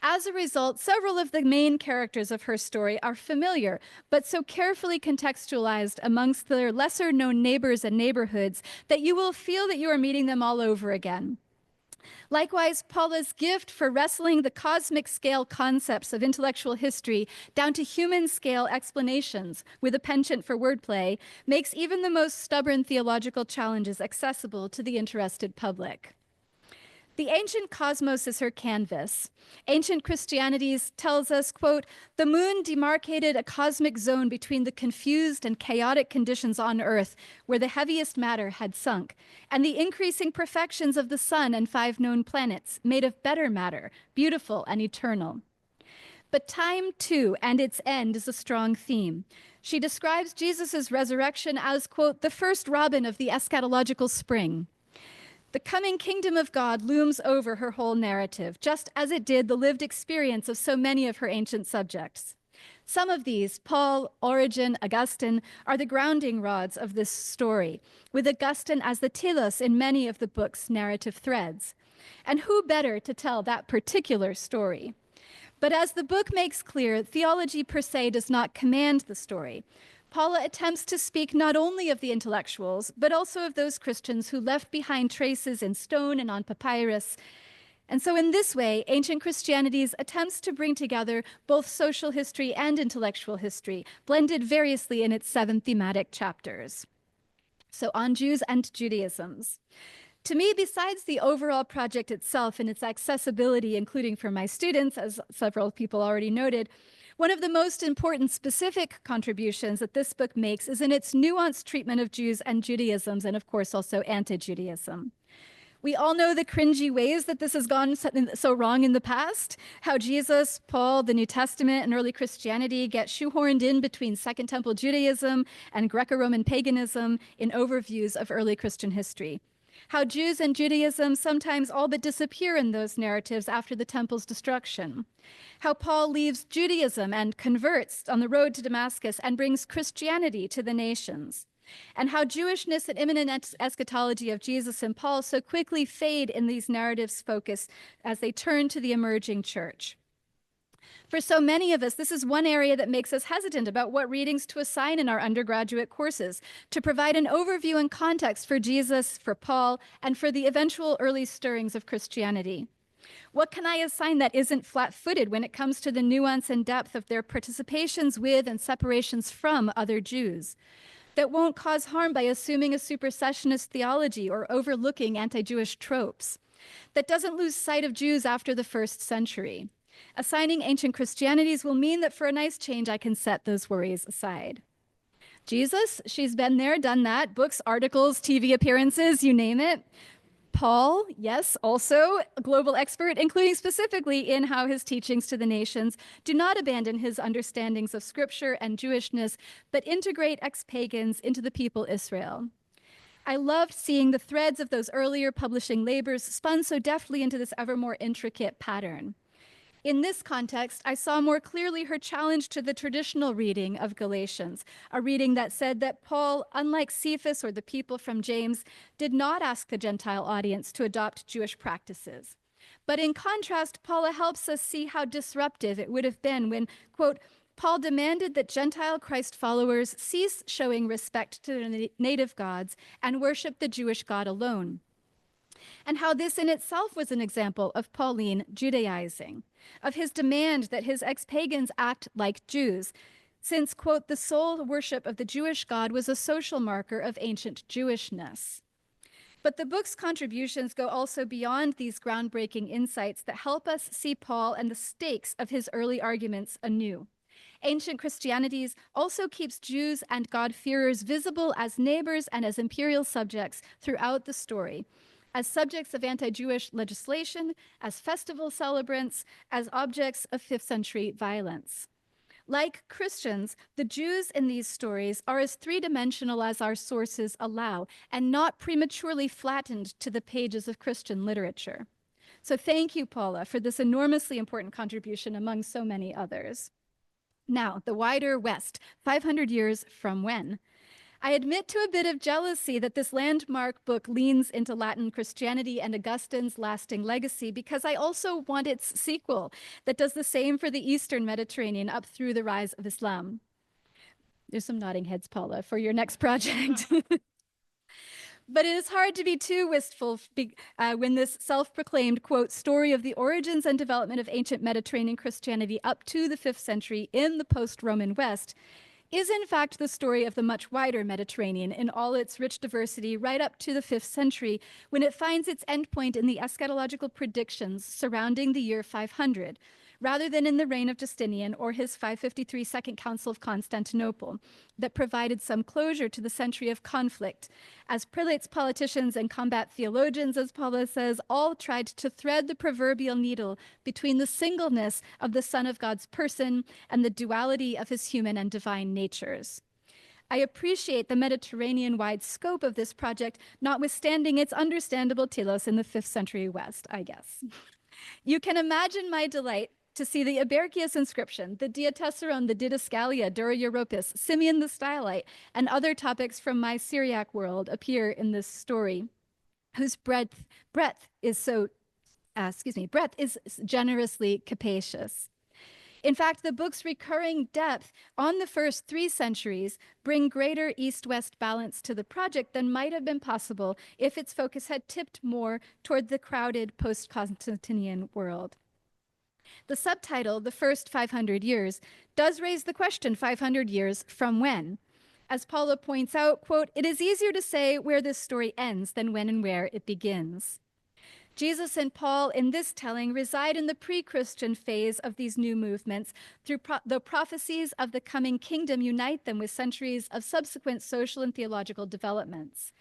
As a result, several of the main characters of her story are familiar, but so carefully contextualized amongst their lesser-known neighbors and neighborhoods that you will feel that you are meeting them all over again. Likewise, Paula's gift for wrestling the cosmic scale concepts of intellectual history down to human scale explanations with a penchant for wordplay makes even the most stubborn theological challenges accessible to the interested public. The ancient cosmos is her canvas. Ancient Christianities tells us, quote, "The moon demarcated a cosmic zone between the confused and chaotic conditions on Earth, where the heaviest matter had sunk, and the increasing perfections of the sun and 5 known planets, made of better matter, beautiful and eternal." But time, too, and its end is a strong theme. She describes Jesus' resurrection as, quote, "the first robin of the eschatological spring." The coming kingdom of God looms over her whole narrative, just as it did the lived experience of so many of her ancient subjects. Some of these, Paul, Origen, Augustine, are the grounding rods of this story, with Augustine as the telos in many of the book's narrative threads. And who better to tell that particular story? But as the book makes clear, theology per se does not command the story. Paula attempts to speak not only of the intellectuals, but also of those Christians who left behind traces in stone and on papyrus. And so in this way, ancient Christianities attempts to bring together both social history and intellectual history, blended variously in its 7 thematic chapters. So on Jews and Judaisms. To me, besides the overall project itself and its accessibility, including for my students, as several people already noted, one of the most important specific contributions that this book makes is in its nuanced treatment of Jews and Judaisms, and of course also anti-Judaism. We all know the cringy ways that this has gone so wrong in the past, how Jesus, Paul, the New Testament, and early Christianity get shoehorned in between Second Temple Judaism and Greco-Roman paganism in overviews of early Christian history. How Jews and Judaism sometimes all but disappear in those narratives after the temple's destruction. How Paul leaves Judaism and converts on the road to Damascus and brings Christianity to the nations. And how Jewishness and imminent eschatology of Jesus and Paul so quickly fade in these narratives' focus as they turn to the emerging church. For so many of us, this is one area that makes us hesitant about what readings to assign in our undergraduate courses, to provide an overview and context for Jesus, for Paul, and for the eventual early stirrings of Christianity. What can I assign that isn't flat-footed when it comes to the nuance and depth of their participations with and separations from other Jews? That won't cause harm by assuming a supersessionist theology or overlooking anti-Jewish tropes? That doesn't lose sight of Jews after the first century? Assigning ancient Christianities will mean that for a nice change, I can set those worries aside. Jesus, she's been there, done that, books, articles, TV appearances, you name it. Paul, yes, also a global expert, including specifically in how his teachings to the nations do not abandon his understandings of scripture and Jewishness, but integrate ex-pagans into the people Israel. I loved seeing the threads of those earlier publishing labors spun so deftly into this ever more intricate pattern. In this context, I saw more clearly her challenge to the traditional reading of Galatians, a reading that said that Paul, unlike Cephas or the people from James, did not ask the Gentile audience to adopt Jewish practices. But in contrast, Paula helps us see how disruptive it would have been when, quote, Paul demanded that Gentile Christ followers cease showing respect to their native gods and worship the Jewish God alone, and how this in itself was an example of Pauline Judaizing, of his demand that his ex-pagans act like Jews, since, quote, the sole worship of the Jewish God was a social marker of ancient Jewishness. But the book's contributions go also beyond these groundbreaking insights that help us see Paul and the stakes of his early arguments anew. Ancient Christianities also keeps Jews and God-fearers visible as neighbors and as imperial subjects throughout the story, as subjects of anti-Jewish legislation, as festival celebrants, as objects of 5th century violence. Like Christians, the Jews in these stories are as three-dimensional as our sources allow, and not prematurely flattened to the pages of Christian literature. So thank you, Paula, for this enormously important contribution among so many others. Now, the wider West, 500 years from when? I admit to a bit of jealousy that this landmark book leans into Latin Christianity and Augustine's lasting legacy, because I also want its sequel that does the same for the Eastern Mediterranean up through the rise of Islam. There's some nodding heads, Paula, for your next project. But it is hard to be too wistful when this self-proclaimed, quote, story of the origins and development of ancient Mediterranean Christianity up to the 5th century in the post-Roman West is in fact the story of the much wider Mediterranean in all its rich diversity right up to the 5th century, when it finds its endpoint in the eschatological predictions surrounding the year 500, rather than in the reign of Justinian or his 553 Second Council of Constantinople, that provided some closure to the century of conflict, as prelates, politicians, and combat theologians, as Paula says, all tried to thread the proverbial needle between the singleness of the Son of God's person and the duality of his human and divine natures. I appreciate the Mediterranean-wide scope of this project, notwithstanding its understandable telos in the 5th century West, I guess. You can imagine my delight to see the Abercius inscription, the Diatessaron, the Didascalia, Dura Europos, Simeon the Stylite, and other topics from my Syriac world appear in this story, whose breadth is generously capacious. In fact, the book's recurring depth on the first 3 centuries bring greater East-West balance to the project than might have been possible if its focus had tipped more toward the crowded post-Constantinian world. The subtitle, The First 500 Years, does raise the question, 500 years from when? As Paula points out, quote, it is easier to say where this story ends than when and where it begins. Jesus and Paul in this telling reside in the pre-Christian phase of these new movements. Through the prophecies of the coming kingdom unite them with centuries of subsequent social and theological developments.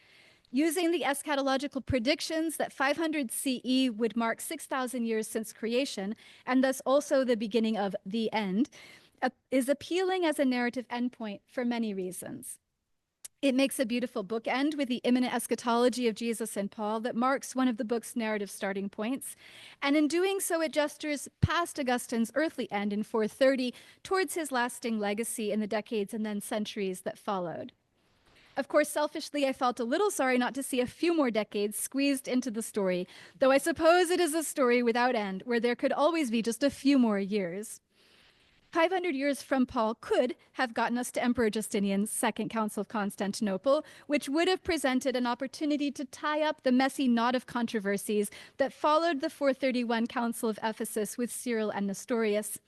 Using the eschatological predictions that 500 CE would mark 6,000 years since creation, and thus also the beginning of the end, is appealing as a narrative endpoint for many reasons. It makes a beautiful bookend with the imminent eschatology of Jesus and Paul that marks one of the book's narrative starting points. And in doing so, it gestures past Augustine's earthly end in 430 towards his lasting legacy in the decades and then centuries that followed. Of course, selfishly, I felt a little sorry not to see a few more decades squeezed into the story, though I suppose it is a story without end, where there could always be just a few more years. 500 years from Paul could have gotten us to Emperor Justinian's Second Council of Constantinople, which would have presented an opportunity to tie up the messy knot of controversies that followed the 431 Council of Ephesus with Cyril and Nestorius,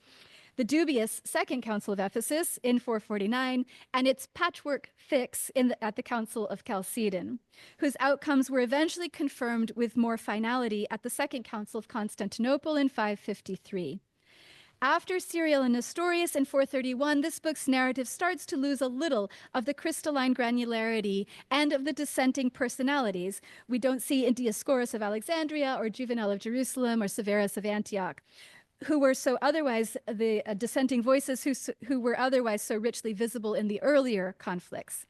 the dubious Second Council of Ephesus in 449, and its patchwork fix at the Council of Chalcedon, whose outcomes were eventually confirmed with more finality at the Second Council of Constantinople in 553. After Cyril and Nestorius in 431, this book's narrative starts to lose a little of the crystalline granularity and of the dissenting personalities we don't see in Dioscorus of Alexandria or Juvenal of Jerusalem or Severus of Antioch, who were so otherwise the dissenting voices who were otherwise so richly visible in the earlier conflicts.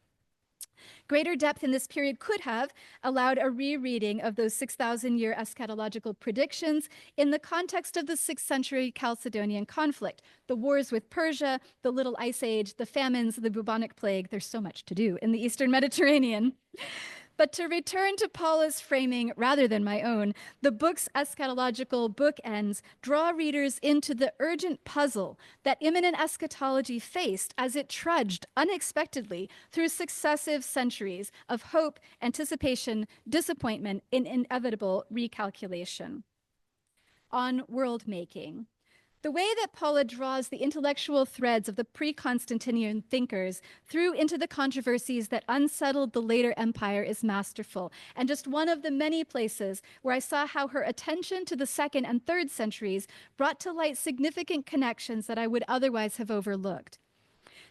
Greater depth in this period could have allowed a rereading of those 6,000-year eschatological predictions in the context of the 6th century Chalcedonian conflict, the wars with Persia, the Little Ice Age, the famines, the bubonic plague. There's so much to do in the Eastern Mediterranean. But to return to Paula's framing rather than my own, the book's eschatological bookends draw readers into the urgent puzzle that imminent eschatology faced as it trudged unexpectedly through successive centuries of hope, anticipation, disappointment, and inevitable recalculation. On world making. The way that Paula draws the intellectual threads of the pre-Constantinian thinkers through into the controversies that unsettled the later empire is masterful, and just one of the many places where I saw how her attention to the 2nd and 3rd centuries brought to light significant connections that I would otherwise have overlooked.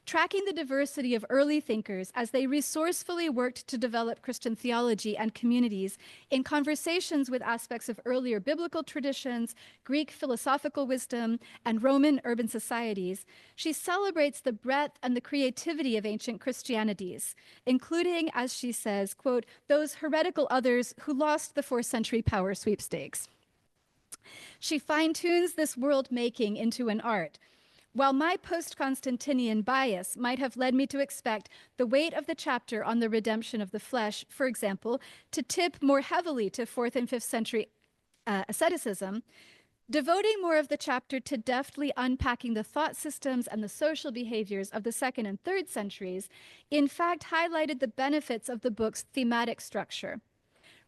Tracking the diversity of early thinkers as they resourcefully worked to develop Christian theology and communities in conversations with aspects of earlier biblical traditions, Greek philosophical wisdom, and Roman urban societies, she celebrates the breadth and the creativity of ancient Christianities, including, as she says, quote, those heretical others who lost the 4th century power sweepstakes. She fine-tunes this world-making into an art. While my post-Constantinian bias might have led me to expect the weight of the chapter on the redemption of the flesh, for example, to tip more heavily to 4th and 5th century asceticism, devoting more of the chapter to deftly unpacking the thought systems and the social behaviors of the 2nd and 3rd centuries, in fact highlighted the benefits of the book's thematic structure.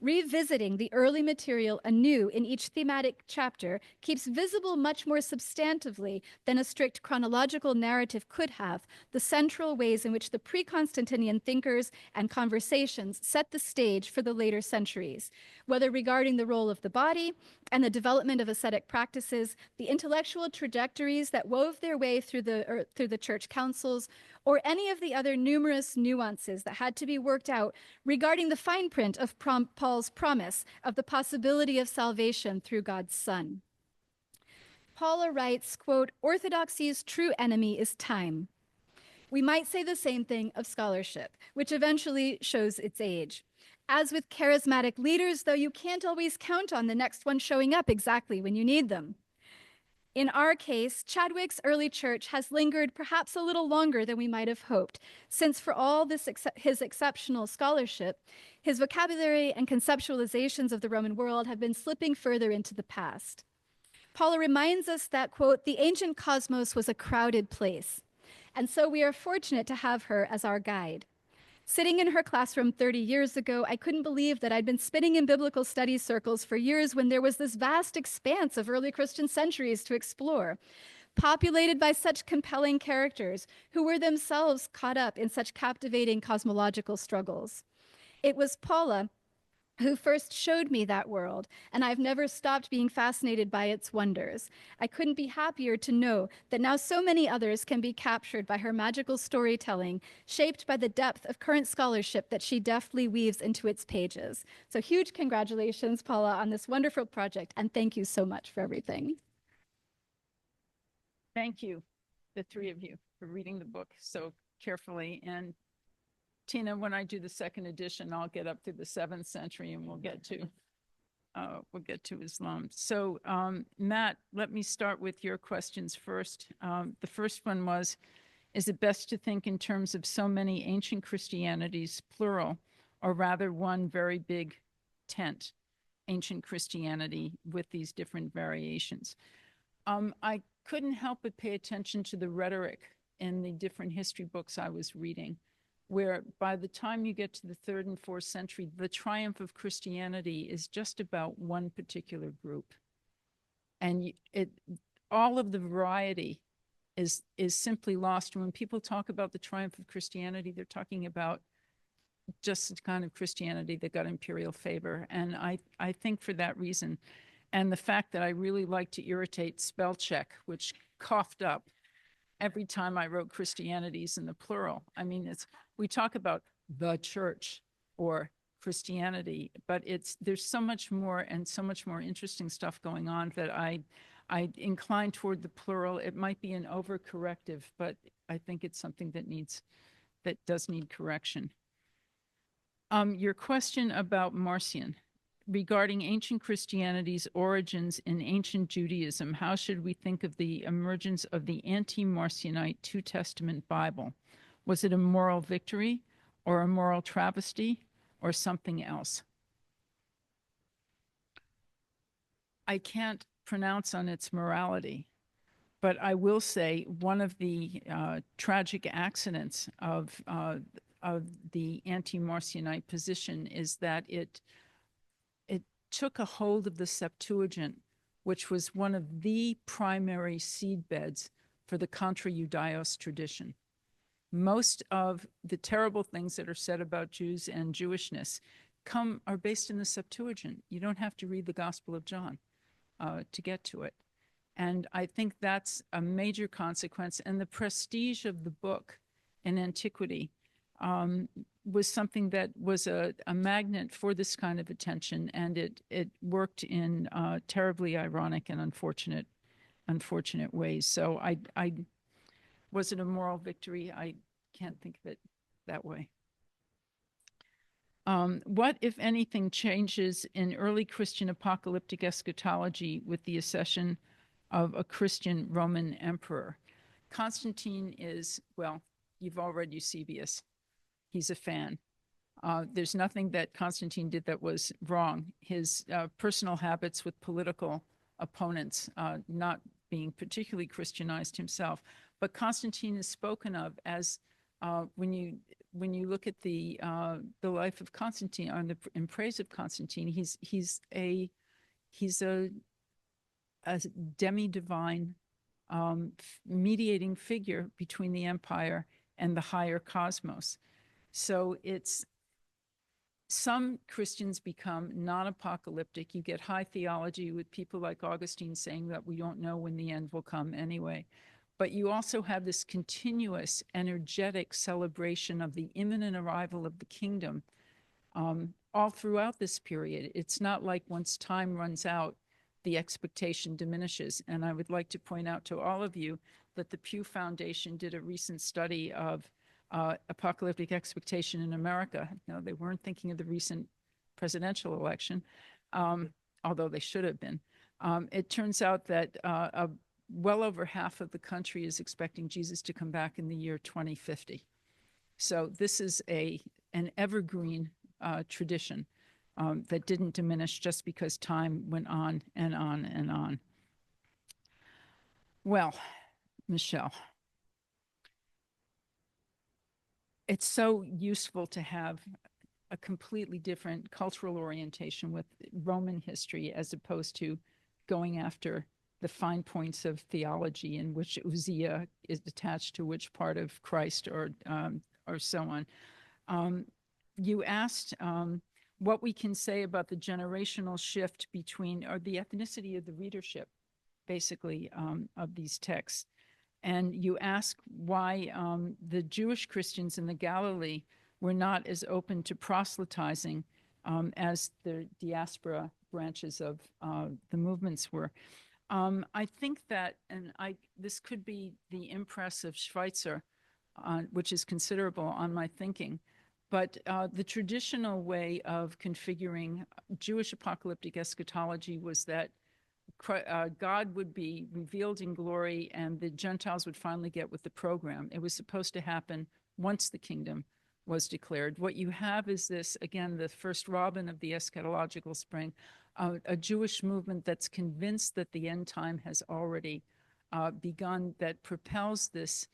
Revisiting the early material anew in each thematic chapter keeps visible much more substantively than a strict chronological narrative could have the central ways in which the pre-Constantinian thinkers and conversations set the stage for the later centuries, whether regarding the role of the body and the development of ascetic practices, the intellectual trajectories that wove their way through the church councils, or any of the other numerous nuances that had to be worked out regarding the fine print of Paul's promise of the possibility of salvation through God's Son. Paula writes, quote, orthodoxy's true enemy is time. We might say the same thing of scholarship, which eventually shows its age. As with charismatic leaders, though, you can't always count on the next one showing up exactly when you need them. In our case, Chadwick's early church has lingered perhaps a little longer than we might have hoped, since for all his exceptional scholarship, his vocabulary and conceptualizations of the Roman world have been slipping further into the past. Paula reminds us that, quote, the ancient cosmos was a crowded place, and so we are fortunate to have her as our guide. Sitting in her classroom 30 years ago, I couldn't believe that I'd been spinning in biblical studies circles for years when there was this vast expanse of early Christian centuries to explore, populated by such compelling characters who were themselves caught up in such captivating cosmological struggles. It was Paula who first showed me that world, and I've never stopped being fascinated by its wonders. I couldn't be happier to know that now so many others can be captured by her magical storytelling, shaped by the depth of current scholarship that she deftly weaves into its pages. So huge congratulations, Paula, on this wonderful project, and thank you so much for everything. Thank you, the three of you, for reading the book so carefully. And Tina, when I do the second edition, I'll get up to the 7th century and we'll get to Islam. So Matt, let me start with your questions first. The first one was, is it best to think in terms of so many ancient Christianities, plural, or rather one very big tent, ancient Christianity with these different variations? I couldn't help but pay attention to the rhetoric in the different history books I was reading, where by the time you get to the 3rd and 4th century, the triumph of Christianity is just about one particular group. And all of the variety is simply lost. When people talk about the triumph of Christianity, they're talking about just the kind of Christianity that got imperial favor. And I think for that reason, and the fact that I really like to irritate spell check, which coughed up every time I wrote Christianities in the plural. I mean, we talk about the church or Christianity, but there's so much more and so much more interesting stuff going on that I incline toward the plural. It might be an overcorrective, but I think it's something that does need correction. Your question about Marcion. Regarding ancient Christianity's origins in ancient Judaism, how should we think of the emergence of the anti-Marcionite Two Testament Bible? Was it a moral victory or a moral travesty or something else? I can't pronounce on its morality, but I will say one of the tragic accidents of the anti-Marcionite position is that it took a hold of the Septuagint, which was one of the primary seedbeds for the Contra Judaeos tradition. Most of the terrible things that are said about Jews and Jewishness are based in the Septuagint. You don't have to read the Gospel of John to get to it. And I think that's a major consequence. And the prestige of the book in antiquity was something that was a magnet for this kind of attention, and it worked in terribly ironic and unfortunate ways. So was it a moral victory? I can't think of it that way. What, if anything, changes in early Christian apocalyptic eschatology with the accession of a Christian Roman emperor? Constantine is, well, you've all read Eusebius. He's a fan. There's nothing that Constantine did that was wrong. His personal habits with political opponents, not being particularly Christianized himself. But Constantine is spoken of as, when you look at the life of Constantine, or in praise of Constantine, he's a demi-divine mediating figure between the empire and the higher cosmos. So some Christians become non-apocalyptic. You get high theology with people like Augustine saying that we don't know when the end will come anyway. But you also have this continuous, energetic celebration of the imminent arrival of the kingdom all throughout this period. It's not like once time runs out, the expectation diminishes. And I would like to point out to all of you that the Pew Foundation did a recent study of apocalyptic expectation in America. No, they weren't thinking of the recent presidential election, although they should have been. It turns out that well over half of the country is expecting Jesus to come back in the year 2050. So this is an evergreen tradition that didn't diminish just because time went on and on and on. Well, Michelle, it's so useful to have a completely different cultural orientation with Roman history as opposed to going after the fine points of theology in which Uziah is attached to which part of Christ or so on. You asked what we can say about the generational shift between, or the ethnicity of the readership, basically, of these texts. And you ask why the Jewish Christians in the Galilee were not as open to proselytizing as the diaspora branches of the movements were. I think that, and this could be the impress of Schweitzer, which is considerable on my thinking, but the traditional way of configuring Jewish apocalyptic eschatology was that God would be revealed in glory and the Gentiles would finally get with the program. It was supposed to happen once the kingdom was declared. What you have is this, again, the first robin of the eschatological spring, a Jewish movement that's convinced that the end time has already begun, that propels this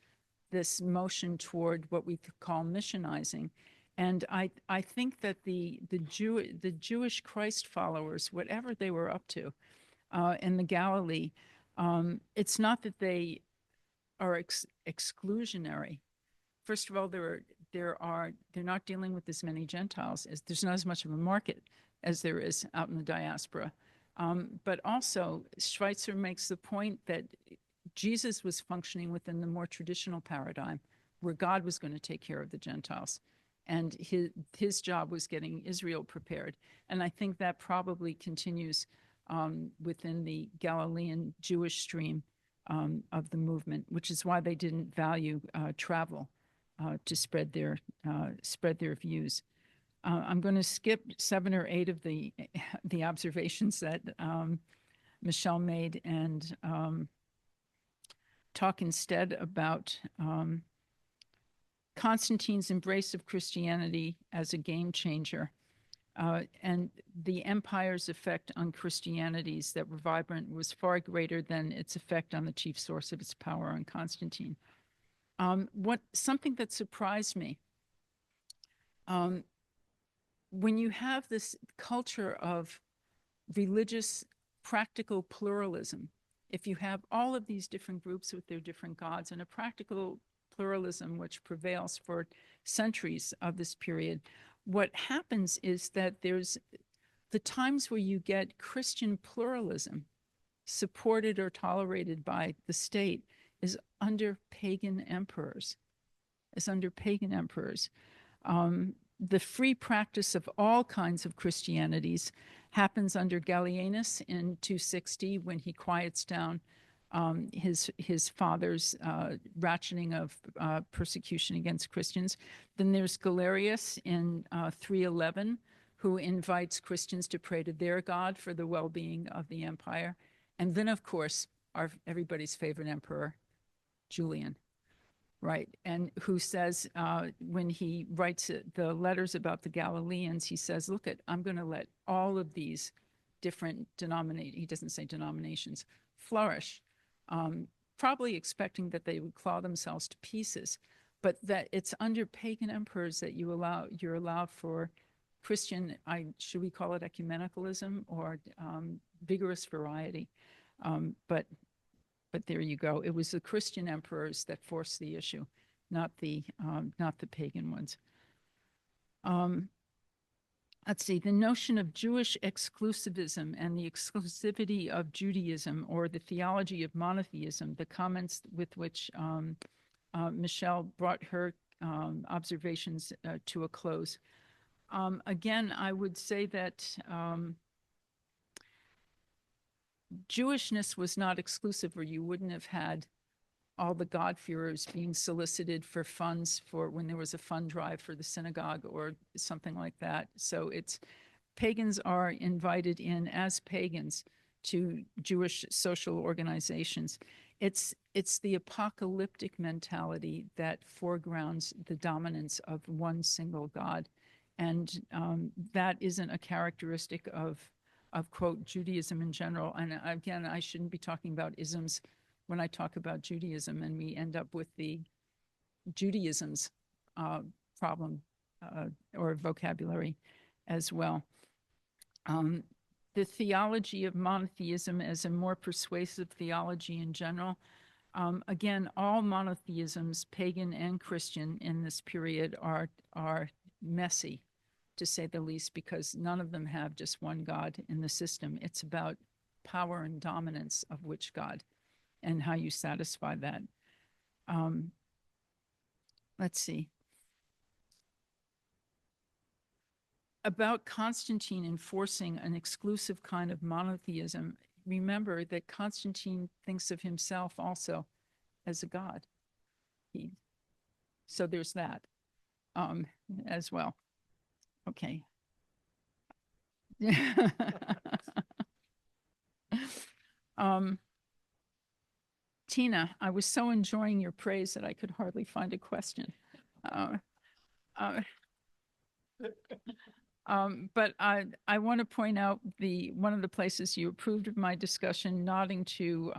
motion toward what we could call missionizing. And I think that the Jewish Christ followers, whatever they were up to in the Galilee, it's not that they are exclusionary. First of all, they're not dealing with as many Gentiles, as there's not as much of a market as there is out in the diaspora. But also, Schweitzer makes the point that Jesus was functioning within the more traditional paradigm where God was going to take care of the Gentiles. And his job was getting Israel prepared. And I think that probably continues within the Galilean Jewish stream of the movement, which is why they didn't value travel to spread their views. I'm going to skip 7 or 8 of the observations that Michelle made and talk instead about Constantine's embrace of Christianity as a game changer and the empire's effect on Christianities that were vibrant was far greater than its effect on the chief source of its power, on Constantine. Something that surprised me, when you have this culture of religious practical pluralism, if you have all of these different groups with their different gods and a practical pluralism which prevails for centuries of this period, what happens is that there's the times where you get Christian pluralism supported or tolerated by the state is under pagan emperors. The free practice of all kinds of Christianities happens under Gallienus in 260 when he quiets down his father's ratcheting of persecution against Christians. Then there's Galerius in 311, who invites Christians to pray to their God for the well-being of the empire. And then, of course, everybody's favorite emperor, Julian, right? And who says, when he writes the letters about the Galileans, he says, look, I'm going to let all of these different denominations, he doesn't say denominations, flourish. Probably expecting that they would claw themselves to pieces, but that it's under pagan emperors that you're allowed for Christian, should we call it ecumenicalism or vigorous variety? But there you go. It was the Christian emperors that forced the issue, not the pagan ones. Let's see, the notion of Jewish exclusivism and the exclusivity of Judaism, or the theology of monotheism, the comments with which Michelle brought her observations to a close. Again, I would say that Jewishness was not exclusive, or you wouldn't have had all the God-fearers being solicited for funds for when there was a fund drive for the synagogue or something like that. So pagans are invited in as pagans to Jewish social organizations. It's the apocalyptic mentality that foregrounds the dominance of one single God. And that isn't a characteristic of quote, Judaism in general. And again, I shouldn't be talking about isms when I talk about Judaism, and we end up with the Judaism's problem or vocabulary as well. The theology of monotheism as a more persuasive theology in general. Again, all monotheisms, pagan and Christian, in this period are messy. to say the least, because none of them have just one God in the system. It's about power and dominance of which God and how you satisfy that. Let's see. About Constantine enforcing an exclusive kind of monotheism, remember that Constantine thinks of himself also as a god. So there's that as well. Okay. Tina, I was so enjoying your praise that I could hardly find a question. But I want to point out one of the places you approved of my discussion, nodding to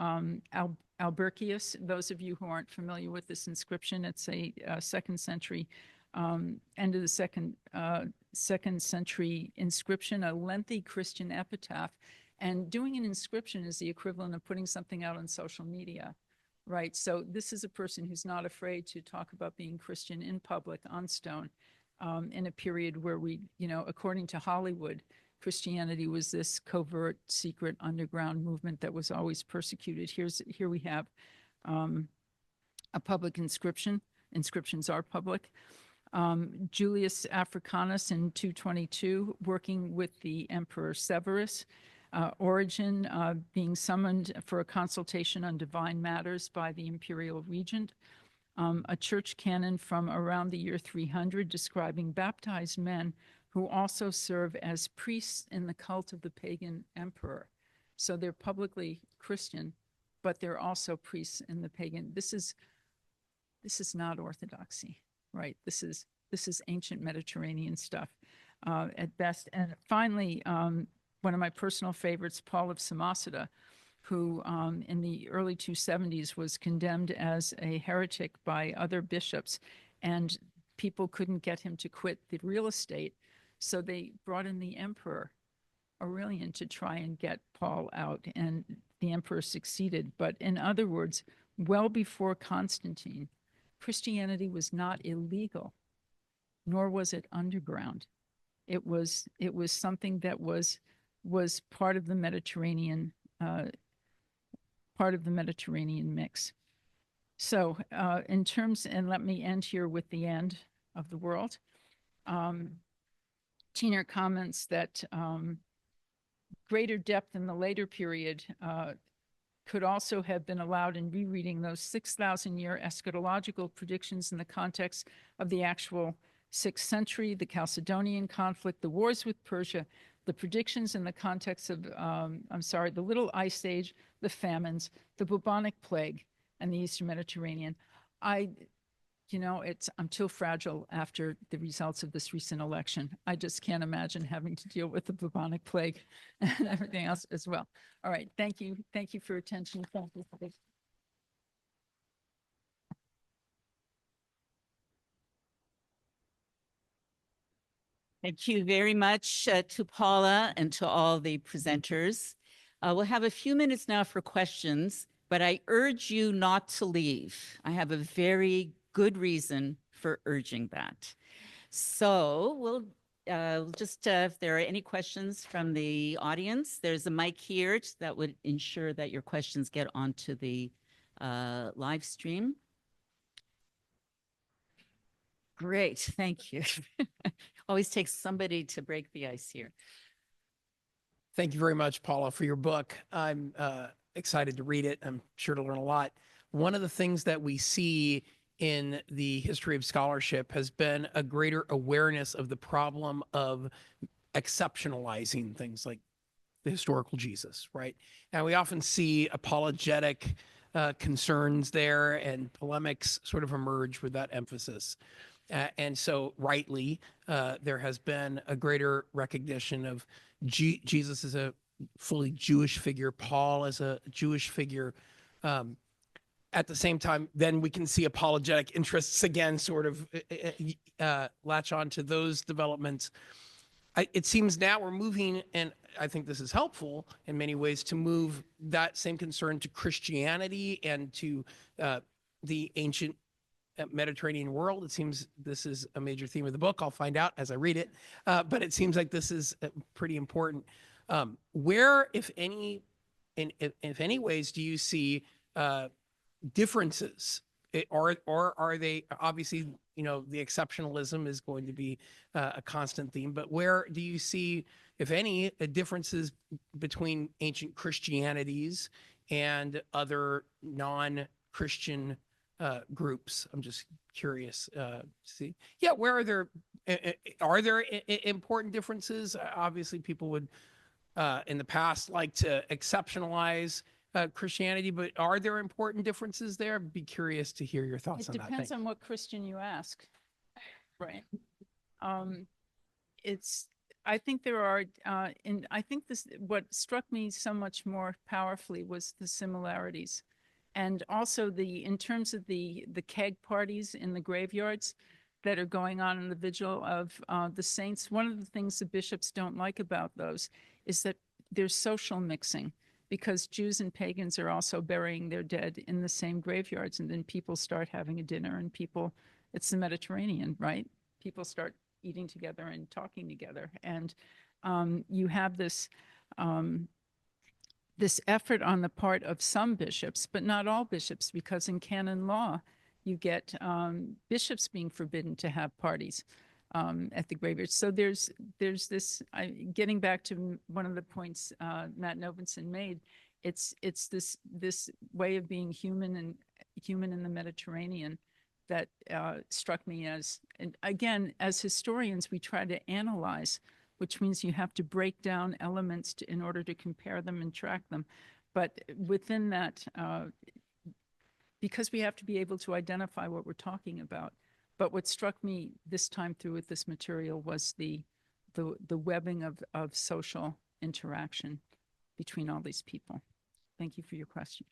Albercius. Those of you who aren't familiar with this inscription, it's a second century, end of the second century inscription, a lengthy Christian epitaph. And doing an inscription is the equivalent of putting something out on social media, right? So this is a person who's not afraid to talk about being Christian in public on stone. In a period where we, according to Hollywood, Christianity was this covert, secret, underground movement that was always persecuted. Here we have a public inscription. Inscriptions are public. Julius Africanus in 222, working with the Emperor Severus. Origen being summoned for a consultation on divine matters by the imperial regent. A church canon from around the year 300 describing baptized men who also serve as priests in the cult of the pagan emperor. So they're publicly Christian, but they're also priests in the pagan. This is not orthodoxy, right? This is ancient Mediterranean stuff at best. And finally, one of my personal favorites, Paul of Samosata, who in the early 270s was condemned as a heretic by other bishops, and people couldn't get him to quit the real estate. So they brought in the emperor Aurelian to try and get Paul out, and the emperor succeeded. But in other words, well before Constantine, Christianity was not illegal, nor was it underground. It was something that was part of the Mediterranean mix. So in terms, and let me end here with the end of the world. Tina comments that greater depth in the later period could also have been allowed in rereading those 6,000-year eschatological predictions in the context of the actual 6th century, the Chalcedonian conflict, the wars with Persia, the predictions in the context of, the Little Ice Age, the famines, the bubonic plague, and the Eastern Mediterranean. I'm too fragile after the results of this recent election. I just can't imagine having to deal with the bubonic plague and everything else as well. All right, thank you. Thank you for your attention. Thank you for this. Thank you very much to Paula and to all the presenters. We'll have a few minutes now for questions, but I urge you not to leave. I have a very good reason for urging that. So we'll just, if there are any questions from the audience, there's a mic here that would ensure that your questions get onto the live stream. Great, thank you. Always takes somebody to break the ice here. Thank you very much, Paula, for your book. I'm excited to read it. I'm sure to learn a lot. One of the things that we see in the history of scholarship has been a greater awareness of the problem of exceptionalizing things like the historical Jesus, right? Now, we often see apologetic concerns there, and polemics sort of emerge with that emphasis. And so rightly, there has been a greater recognition of Jesus as a fully Jewish figure, Paul as a Jewish figure. At the same time, then we can see apologetic interests again sort of latch on to those developments. It seems now we're moving, and I think this is helpful in many ways, to move that same concern to Christianity and to the ancient Mediterranean world. It seems this is a major theme of the book. I'll find out as I read it. But it seems like this is pretty important. Where, if any, if any ways, do you see differences? Or are they obviously, you know, the exceptionalism is going to be a constant theme, but where do you see, if any, differences between ancient Christianities and other non-Christian groups? I'm just curious to see. Yeah, where are there important differences? Obviously, people would in the past like to exceptionalize Christianity, but are there important differences there? Be curious to hear your thoughts It on that. depends Thanks. on what Christian you ask. Right. It's, I think there are, and I think this, what struck me so much more powerfully was the similarities. And also in terms of the keg parties in the graveyards that are going on in the vigil of the saints, one of the things the bishops don't like about those is that there's social mixing, because Jews and pagans are also burying their dead in the same graveyards. And then people start having a dinner and it's the Mediterranean, right? People start eating together and talking together. And you have this effort on the part of some bishops, but not all bishops, because in canon law, you get bishops being forbidden to have parties at the graveyard. So there's this, getting back to one of the points Matt Novenson made, it's this way of being human in the Mediterranean that struck me as, and again, as historians, we try to analyze, which means you have to break down elements in order to compare them and track them. But within that, because we have to be able to identify what we're talking about. But what struck me this time through with this material was the webbing of social interaction between all these people. Thank you for your question.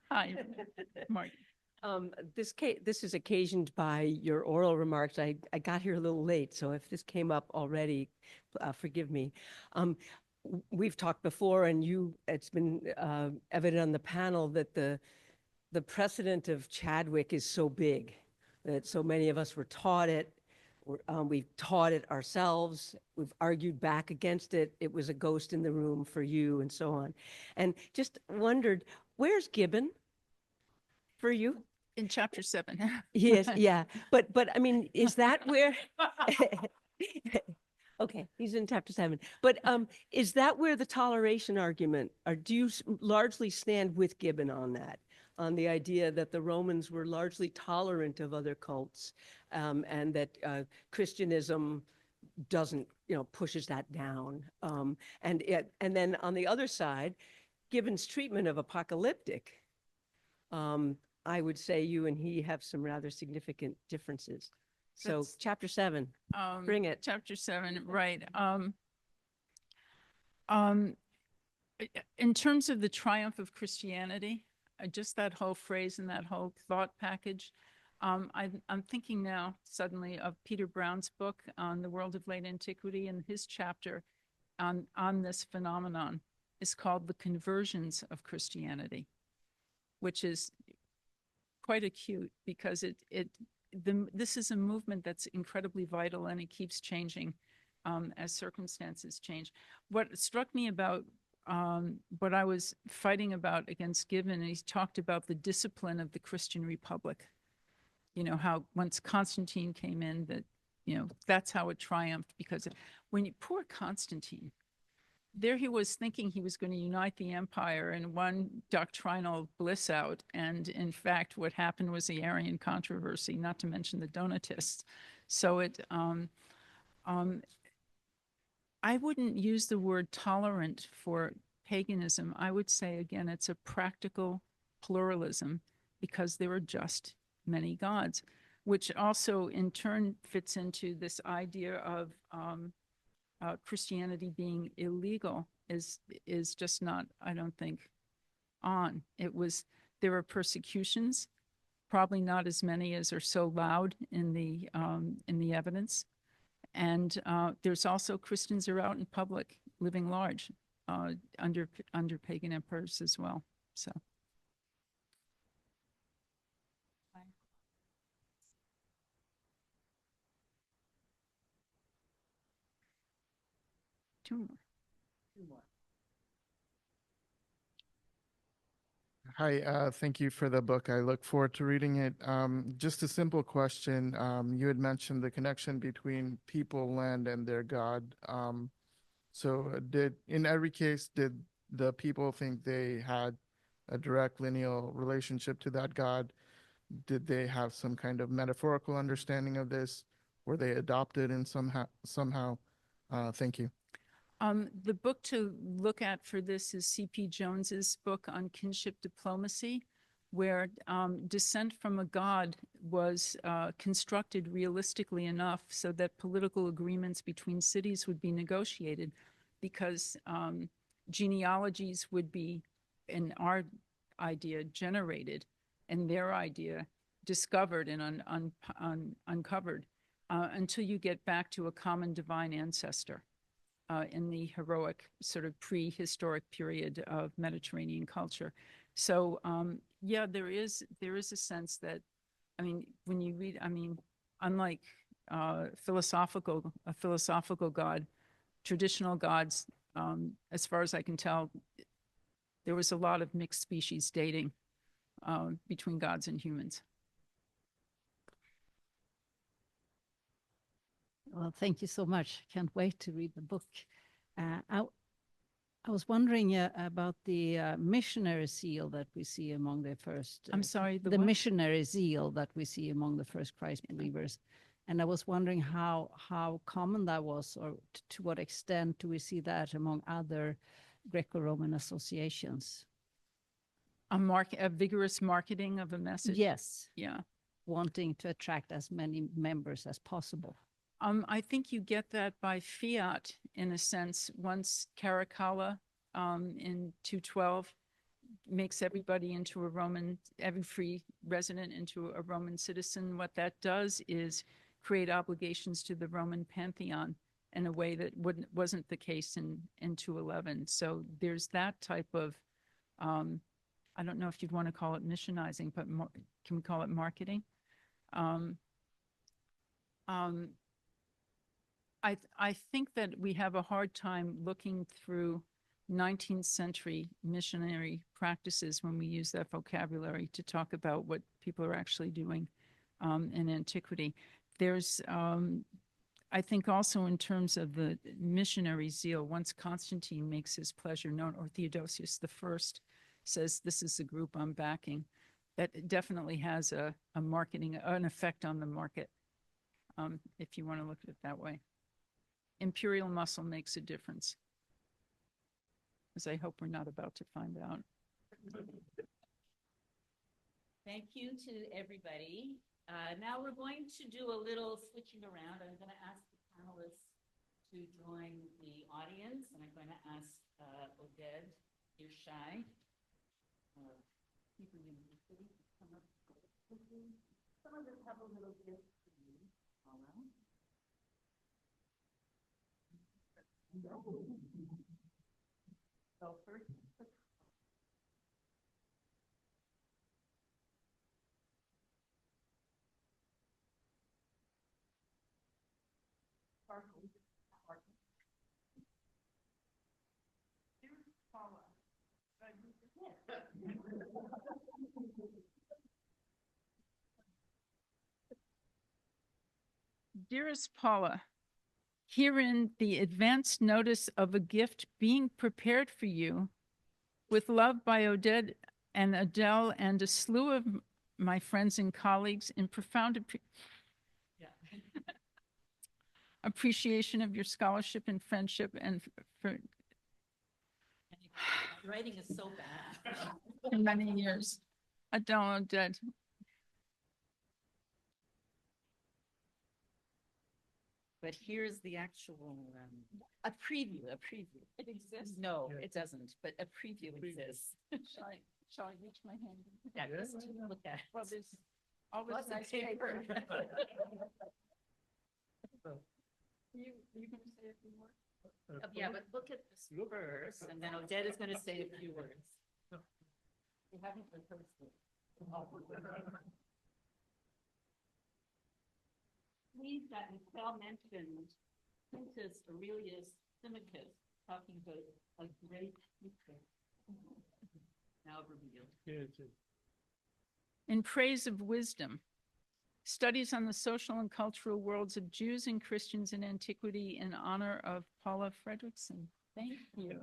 Hi, Mark. This is occasioned by your oral remarks. I got here a little late, so if this came up already, forgive me. We've talked before, and it's been evident on the panel that the precedent of Chadwick is so big that so many of us were taught it. We've taught it ourselves. We've argued back against it. It was a ghost in the room for you, and so on. And just wondered, where's Gibbon for you? In chapter 7. Yes, yeah. But I mean, is that where? Okay, he's in chapter 7. But is that where the toleration argument, or do you largely stand with Gibbon on that? On the idea that the Romans were largely tolerant of other cults, and that Christianism doesn't, pushes that down. And then on the other side, Gibbon's treatment of apocalyptic, I would say you and he have some rather significant differences. So chapter 7, bring it. Chapter 7, right. In terms of the triumph of Christianity, just that whole phrase and that whole thought package, I'm thinking now suddenly of Peter Brown's book on the world of late antiquity, and his chapter on this phenomenon is called The Conversions of Christianity, which is quite acute because this is a movement that's incredibly vital, and it keeps changing as circumstances change. What struck me about what I was fighting about against Gibbon, and he's talked about the discipline of the Christian Republic. How once Constantine came in, that, that's how it triumphed, because poor Constantine, there he was thinking he was going to unite the empire in one doctrinal bliss out. And in fact, what happened was the Arian controversy, not to mention the Donatists. So I wouldn't use the word tolerant for paganism. I would say, again, it's a practical pluralism, because there are just many gods, which also in turn fits into this idea of Christianity being illegal is just not, I don't think, on. There were persecutions probably not as many as are so loud in the evidence. And there's also Christians are out in public living large under pagan emperors as well. So. Two more. Hi, thank you for the book. I look forward to reading it. Just a simple question. You had mentioned the connection between people, land, and their God. So in every case, did the people think they had a direct lineal relationship to that God? Did they have some kind of metaphorical understanding of this? Were they adopted in somehow? Thank you. The book to look at for this is C.P. Jones's book on kinship diplomacy, where descent from a god was constructed realistically enough so that political agreements between cities would be negotiated, because genealogies would be, in our idea, generated, and their idea discovered and uncovered until you get back to a common divine ancestor. In the heroic sort of prehistoric period of Mediterranean culture. So yeah, there is a sense that, I mean, when you read, I mean, unlike a philosophical God, traditional gods, as far as I can tell, there was a lot of mixed species dating between gods and humans. Well, thank you so much. Can't wait to read the book. I was wondering about the missionary zeal that we see among the first. I'm sorry, the what? missionary zeal that we see among the first Christ believers, and I was wondering how common that was, or to what extent do we see that among other Greco-Roman associations? A vigorous marketing of a message. Yes. Yeah. Wanting to attract as many members as possible. I think you get that by fiat, in a sense. Once Caracalla in 212 makes everybody into a Roman, every free resident into a Roman citizen, what that does is create obligations to the Roman pantheon in a way that wasn't the case in 211. So there's that type of, I don't know if you'd want to call it missionizing, but can we call it marketing? I think that we have a hard time looking through 19th century missionary practices when we use that vocabulary to talk about what people are actually doing in antiquity. There's, I think also in terms of the missionary zeal, once Constantine makes his pleasure known, or Theodosius I says, this is the group I'm backing, that definitely has an effect on the market, if you want to look at it that way. Imperial muscle makes a difference, as I hope we're not about to find out. Thank you to everybody. Now we're going to do a little switching around. I'm going to ask the panelists to join the audience, and I'm going to ask Oded, you're shy. People University to come up quickly. Some of us have a little gift for you, Paula. So first, Dearest Paula, herein the advance notice of a gift being prepared for you, with love by Oded and Adele and a slew of my friends and colleagues, in profound appreciation of your scholarship and friendship, and for writing is so bad. for many years. Adele, Oded. But here's the actual, a preview. It exists? No, it doesn't, but a preview exists. Shall I reach my hand? Yeah, just look at it. Well, there's Always Lots of nice paper. You gonna say a few more? Yeah, but look at this first, and then Odette is going to say a few words. You haven't rehearsed it. Please, that Michelle mentioned Quintus Aurelius Symmachus talking about a great teacher. Now revealed. In praise of wisdom, studies on the social and cultural worlds of Jews and Christians in antiquity in honor of Paula Fredriksen. Thank you.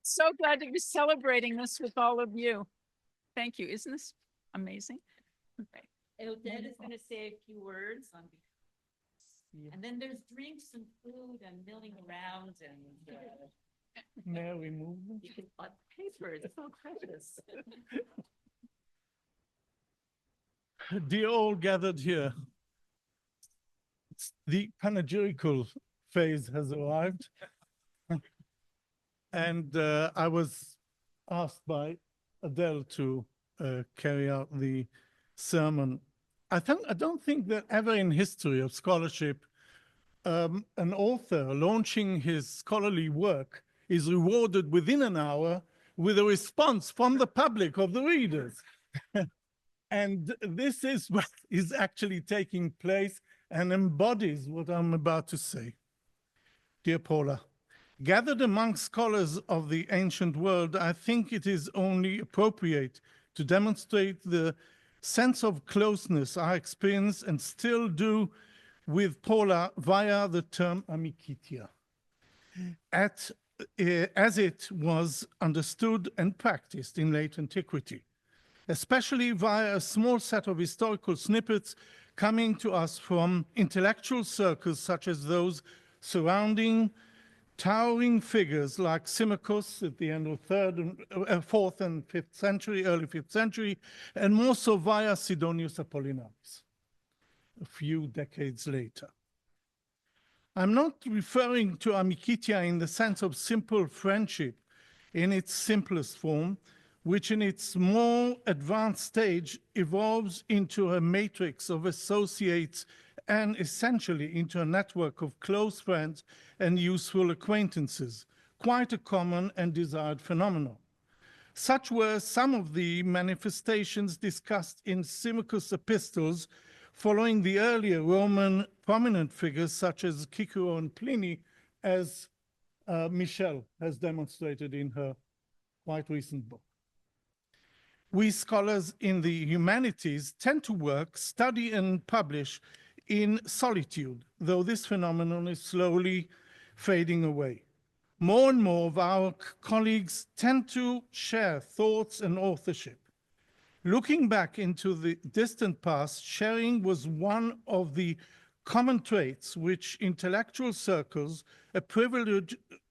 So glad to be celebrating this with all of you. Thank you. Isn't this amazing? Okay. Odette is going to say a few words on. And then there's drinks and food and milling around and. May we move them? You can put paper, it's so precious. Dear all gathered here, the panegyrical phase has arrived. And I was asked by Adele to carry out the sermon. I don't think that ever in history of scholarship, an author launching his scholarly work is rewarded within an hour with a response from the public of the readers. And this is what is actually taking place and embodies what I'm about to say. Dear Paula, gathered among scholars of the ancient world, I think it is only appropriate to demonstrate the sense of closeness I experience and still do with Paula via the term amikitia, as it was understood and practiced in late antiquity, especially via a small set of historical snippets coming to us from intellectual circles such as those surrounding towering figures like Symmachus at the end of 4th and 5th century, early 5th century, and more so via Sidonius Apollinaris a few decades later. I'm not referring to amikitia in the sense of simple friendship in its simplest form, which in its more advanced stage evolves into a matrix of associates and essentially into a network of close friends and useful acquaintances, quite a common and desired phenomenon. Such were some of the manifestations discussed in Symmachus' epistles following the earlier Roman prominent figures such as Cicero and Pliny, as Michelle has demonstrated in her quite recent book. We scholars in the humanities tend to work, study, and publish in solitude, though this phenomenon is slowly fading away. More and more of our colleagues tend to share thoughts and authorship. Looking back into the distant past, sharing was one of the common traits which intellectual circles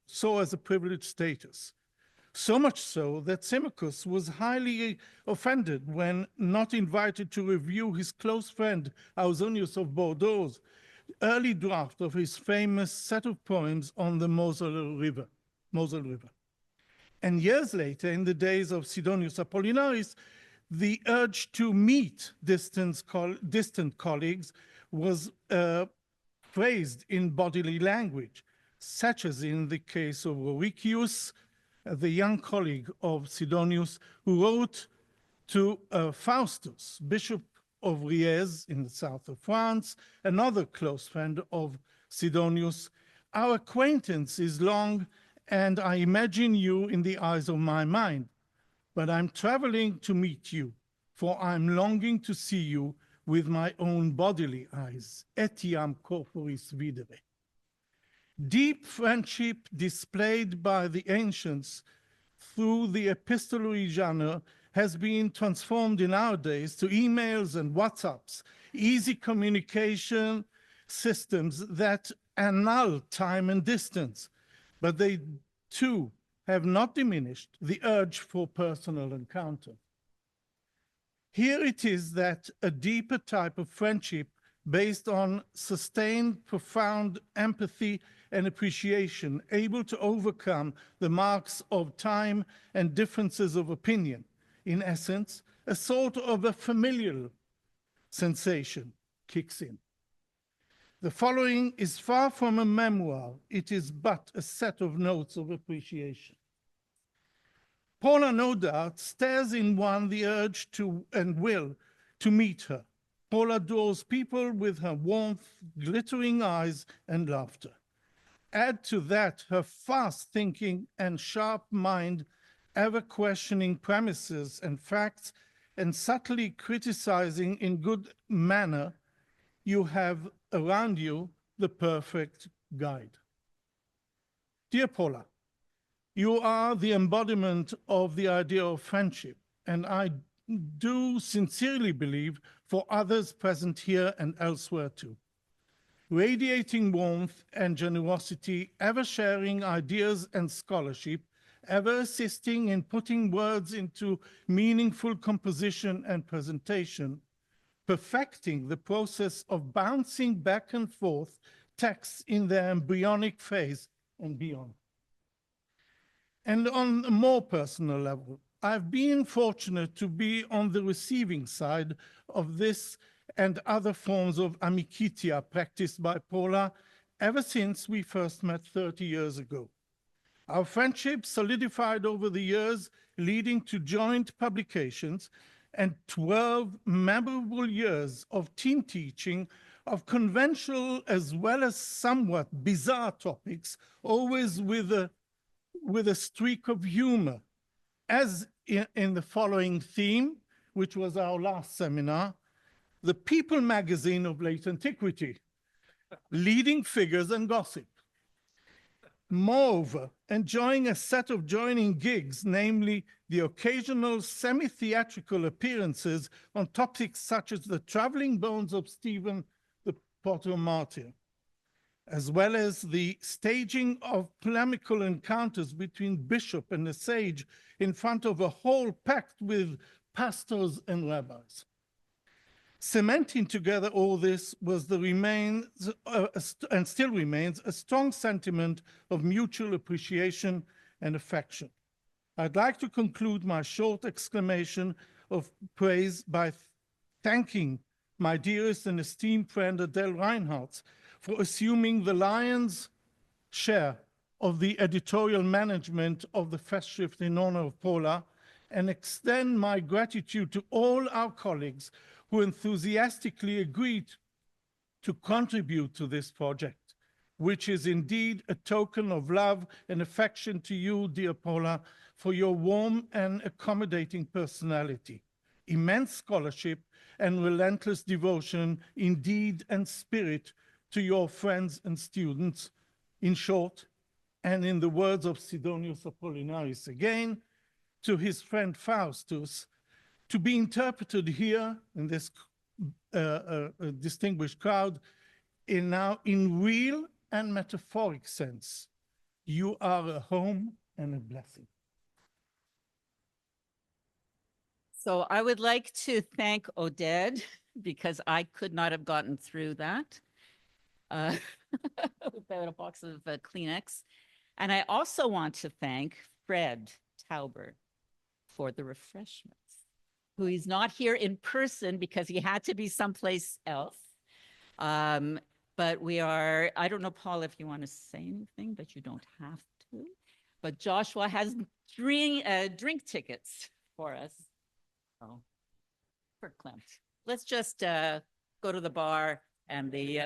saw as a privileged status. So much so that Symmachus was highly offended when not invited to review his close friend Ausonius of Bordeaux's early draft of his famous set of poems on the Moselle River. And years later, in the days of Sidonius Apollinaris, the urge to meet distant colleagues was phrased in bodily language, such as in the case of Roricius, the young colleague of Sidonius, who wrote to Faustus, Bishop of Riez in the south of France, another close friend of Sidonius. Our acquaintance is long, and I imagine you in the eyes of my mind, but I'm traveling to meet you, for I'm longing to see you with my own bodily eyes. Etiam corporis videre. Deep friendship displayed by the ancients through the epistolary genre has been transformed in our days to emails and WhatsApps, easy communication systems that annul time and distance. but they too have not diminished the urge for personal encounter. Here it is that a deeper type of friendship based on sustained, profound empathy and appreciation, able to overcome the marks of time and differences of opinion. In essence, a sort of a familial sensation kicks in. The following is far from a memoir. It is but a set of notes of appreciation. Paula, no doubt, stares in one the urge to and will to meet her. Paula draws people with her warmth, glittering eyes, and laughter. Add to that her fast thinking and sharp mind, ever questioning premises and facts, and subtly criticizing in good manner, you have around you the perfect guide. Dear Paula, you are the embodiment of the idea of friendship, and I do sincerely believe for others present here and elsewhere too. Radiating warmth and generosity, ever sharing ideas and scholarship, ever assisting in putting words into meaningful composition and presentation, perfecting the process of bouncing back and forth texts in their embryonic phase and beyond. And on a more personal level, I've been fortunate to be on the receiving side of this and other forms of amicitia practiced by Paula ever since we first met 30 years ago. Our friendship solidified over the years, leading to joint publications and 12 memorable years of team teaching of conventional as well as somewhat bizarre topics, always with a streak of humor, as in the following theme, which was our last seminar, the People magazine of late antiquity, leading figures and gossip. Moreover, enjoying a set of joining gigs, namely the occasional semi-theatrical appearances on topics such as the traveling bones of Stephen the Porter Martyr, as well as the staging of polemical encounters between bishop and a sage in front of a hall packed with pastors and rabbis. Cementing together all this was and still remains a strong sentiment of mutual appreciation and affection. I'd like to conclude my short exclamation of praise by thanking my dearest and esteemed friend Adele Reinhardt for assuming the lion's share of the editorial management of the Festschrift in honor of Paula, and extend my gratitude to all our colleagues who enthusiastically agreed to contribute to this project, which is indeed a token of love and affection to you, dear Paula, for your warm and accommodating personality, immense scholarship, and relentless devotion in deed and spirit to your friends and students. In short, and in the words of Sidonius Apollinaris again, to his friend Faustus, to be interpreted here in this distinguished crowd in real and metaphoric sense. You are a home and a blessing. So I would like to thank Oded because I could not have gotten through that without a box of Kleenex. And I also want to thank Fred Tauber for the refreshments, who is not here in person because he had to be someplace else. But we are, I don't know, Paul, if you want to say anything, but you don't have to. But Joshua has drink tickets for us. Oh, for Klimt. Let's just go to the bar and the